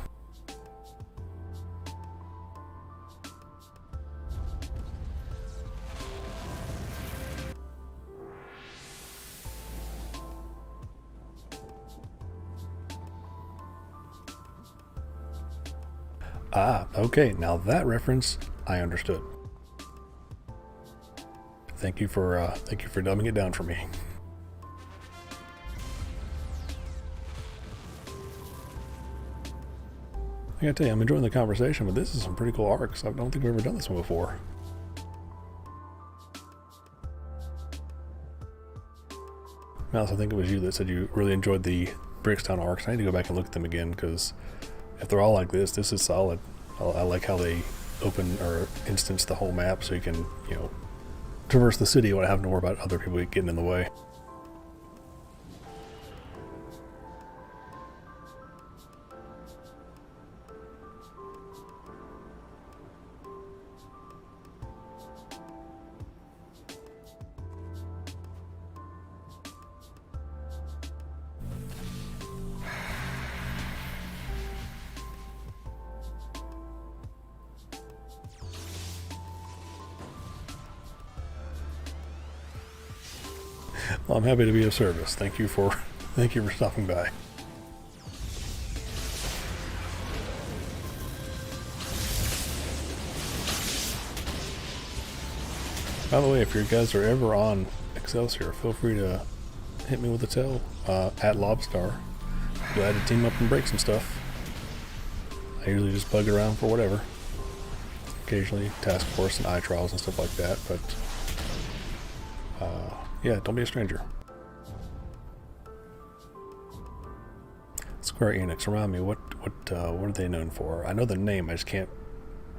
Ah, okay, now that reference I understood. Thank you for dumbing it down for me. I gotta tell you, I'm enjoying the conversation, but this is some pretty cool arcs. I don't think we've ever done this one before. Mouse, I think it was you that said you really enjoyed the Brickstown arcs. I need to go back and look at them again, because if they're all like this is solid. I like how they open or instance the whole map so you can, you know, traverse the city without having to worry about other people getting in the way. Well, I'm happy to be of service. Thank you for stopping by. By the way, if you guys are ever on Excelsior, feel free to hit me with a tell at Lobstar. Glad to team up and break some stuff. I usually just bug around for whatever. Occasionally Task Force and iTrials and stuff like that, but yeah, don't be a stranger. Square Enix, remind me, what are they known for? I know the name, I just can't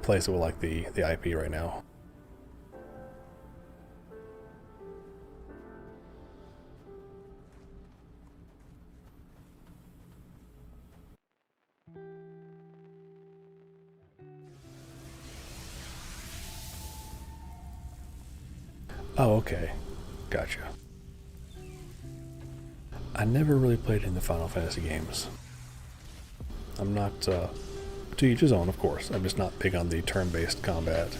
place it with like the IP right now. Oh, okay. Gotcha. I never really played in the Final Fantasy games. I'm not, to each his own, of course. I'm just not big on the turn-based combat.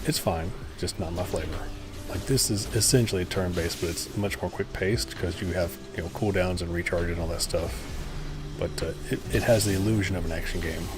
It's fine, just not my flavor. Like, this is essentially turn-based, but it's much more quick-paced because you have, you know, cooldowns and recharges and all that stuff. But it has the illusion of an action game.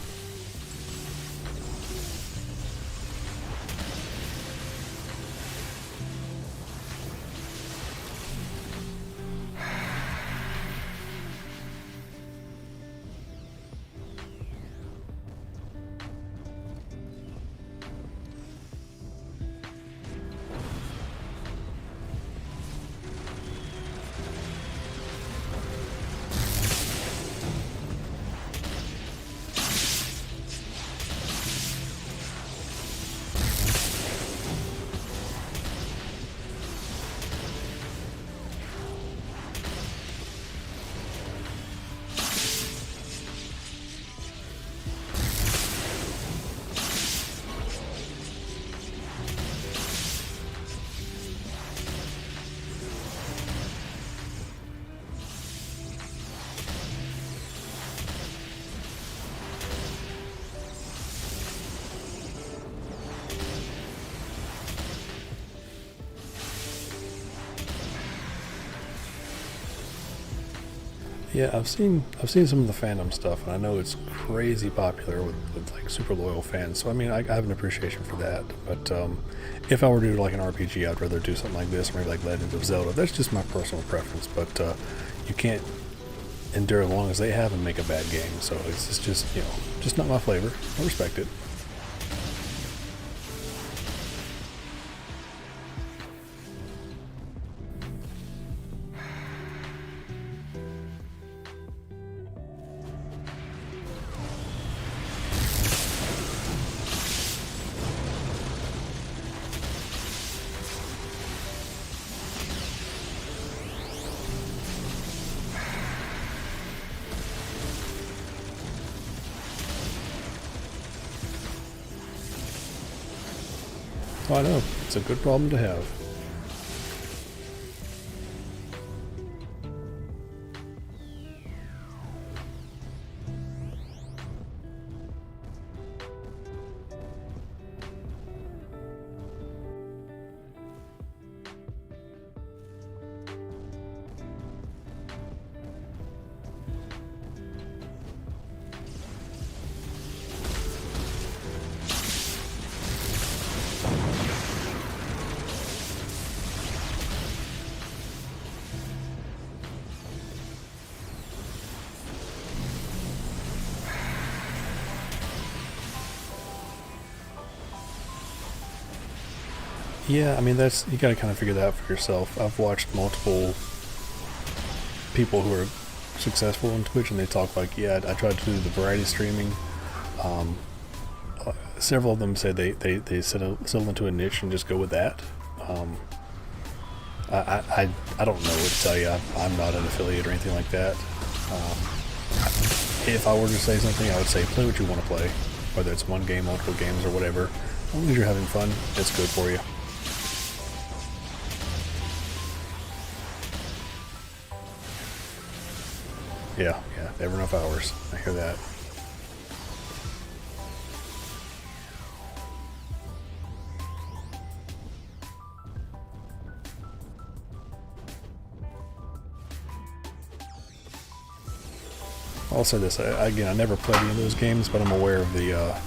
Yeah, I've seen some of the fandom stuff, and I know it's crazy popular with like super loyal fans. So I mean, I have an appreciation for that. But if I were to do like an RPG, I'd rather do something like this, or maybe like Legends of Zelda. That's just my personal preference. But you can't endure as long as they have and make a bad game. So it's just just not my flavor. I respect it. Oh, I know it's a good problem to have. Yeah, I mean that's you got to kind of figure that out for yourself. I've watched multiple people who are successful on Twitch, and they talk like, yeah, I tried to do the variety streaming. Um, Several of them say they settle into a niche and just go with that. Um, I don't know what to tell you. I'm not an affiliate or anything like that. Um, if I were to say something, I would say play what you want to play, whether it's one game, multiple games, or whatever. As long as you're having fun, it's good for you. Yeah, never enough hours. I hear that. I'll say this again. I never played any of those games, but I'm aware of the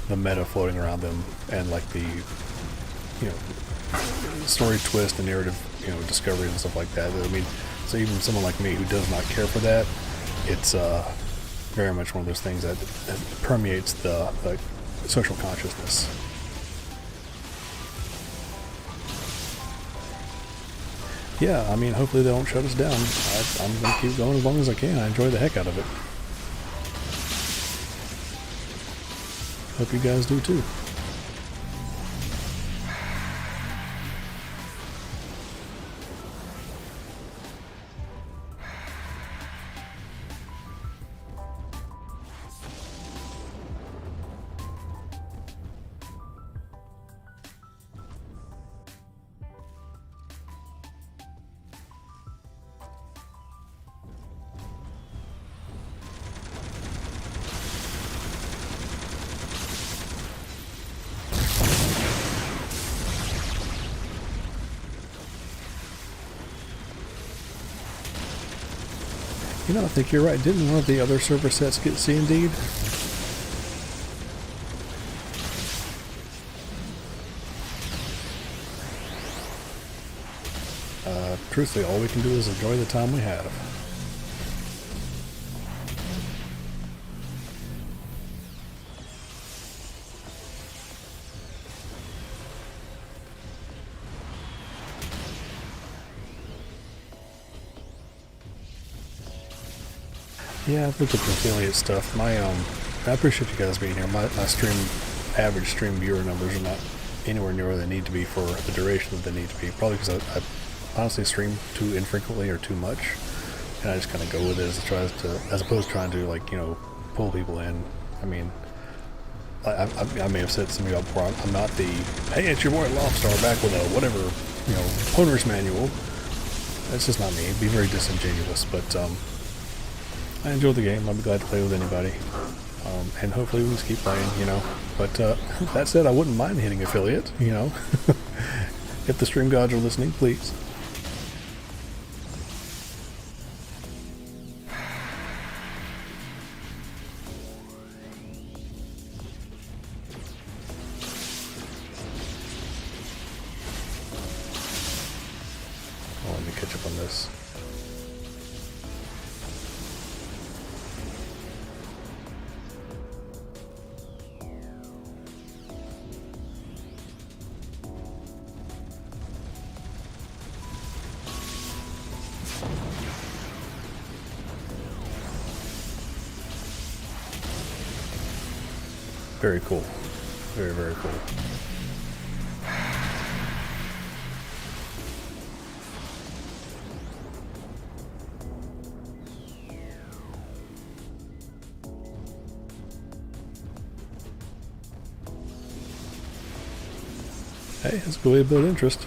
meta floating around them and like the story twist, the narrative discoveries and stuff like that. I mean, so even someone like me who does not care for that, it's very much one of those things that permeates the social consciousness. Yeah, I mean, hopefully they don't shut us down. I'm going to keep going as long as I can. I enjoy the heck out of it. Hope you guys do too. I think you're right. Didn't one of the other server sets get C indeed? Truthfully, all we can do is enjoy the time we have. Yeah, I've looked at the affiliate stuff. I appreciate you guys being here. My average stream viewer numbers are not anywhere near where they need to be for the duration that they need to be. Probably because I honestly stream too infrequently or too much, and I just kind of go with it as opposed to trying to pull people in. I mean, I may have said something about before. I'm not the hey, it's your boy Lobstar back with a whatever owner's manual. That's just not me. It'd be very disingenuous, but I enjoy the game. I'll be glad to play with anybody. And hopefully we just keep playing, But that said, I wouldn't mind hitting affiliate. If the stream gods are listening, please. catch up on this. Very cool. Very, very cool. Hey, it's a good way to build interest.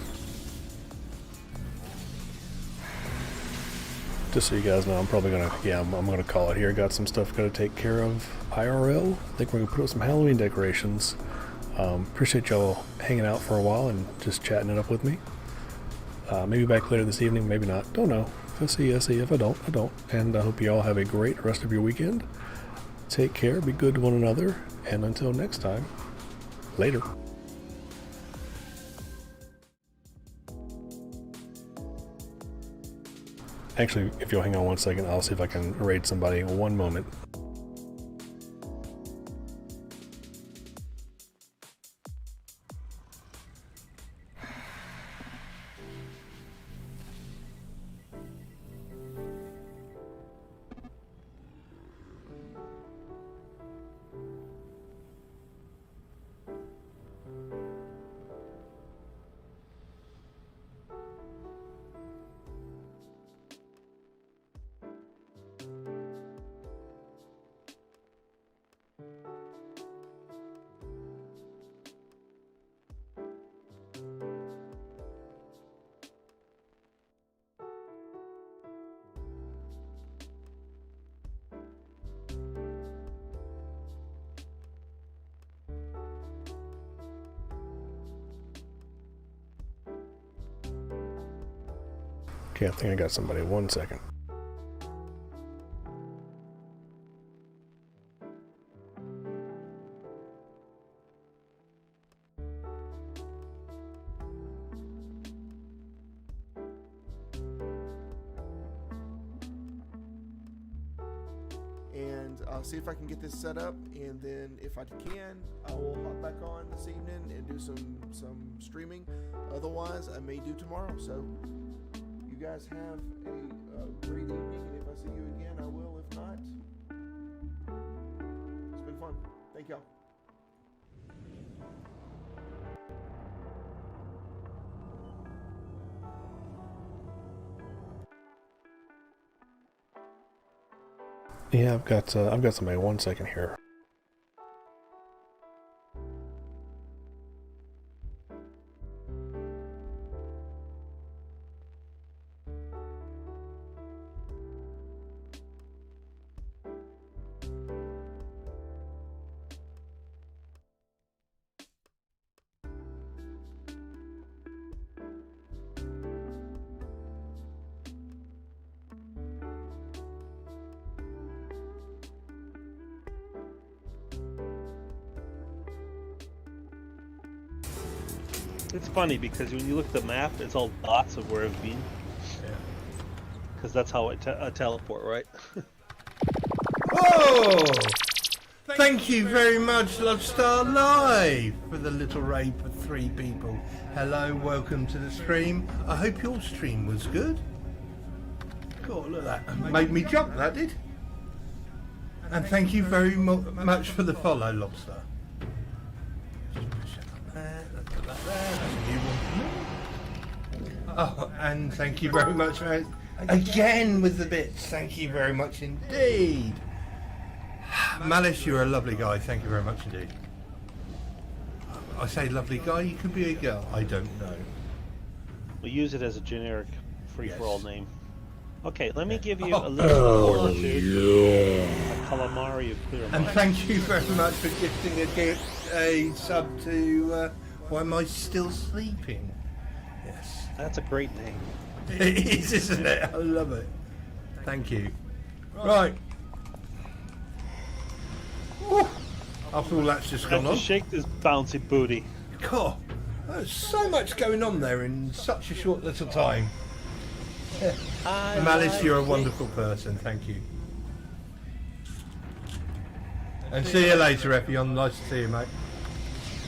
Just so you guys know, I'm probably gonna, I'm gonna call it here. Got some stuff gotta take care of IRL. I think we're gonna put up some Halloween decorations. Appreciate y'all hanging out for a while and just chatting it up with me. Maybe back later this evening, maybe not. Don't know. If I see, I see. If I don't, I don't. And I hope you all have a great rest of your weekend. Take care, be good to one another, and until next time, later. Actually, if you'll hang on 1 second, I'll see if I can raid somebody in 1 moment. Okay, I think I got somebody. 1 second.
And I'll see if I can get this set up, and then if I can, I will hop back on this evening and do some streaming. Otherwise, I may do tomorrow. So you guys have a great evening, and if I see you again, I will. If not, it's been fun. Thank y'all.
Yeah, I've got somebody. 1 second here.
It's funny because when you look at the map, it's all dots of where I've been.
Yeah.
Because that's how I teleport, right?
Whoa! Thank you very much, Lodestar Live, for the little raid for 3 people. Hello, welcome to the stream. I hope your stream was good. God, look at that. Made me jump, that did. And thank you very much for the follow, Lobster. Just push it up there. Let's put that there. That's a new one for me. Oh, and thank you very much, mate. Again with the bits. Thank you very much indeed. Malice, you're a lovely guy. Thank you very much indeed. I say lovely guy, you could be a girl. I don't know.
We'll use it as a generic free-for-all name. Okay, let me give you
Oh.
a little fortitude. A calamari of clear
And
mind.
thank you very much for gifting a sub to Why Am I Still Sleeping? Yes.
That's a great name.
It is, isn't it? I love it. Thank you. Right. Woo. After all that's just
Time
gone
to
on.
shake this bouncy booty.
God, there's so much going on there in such a short little time. Malice, you're a wonderful person. Thank you. And see you later, Effion. Nice to see you, mate.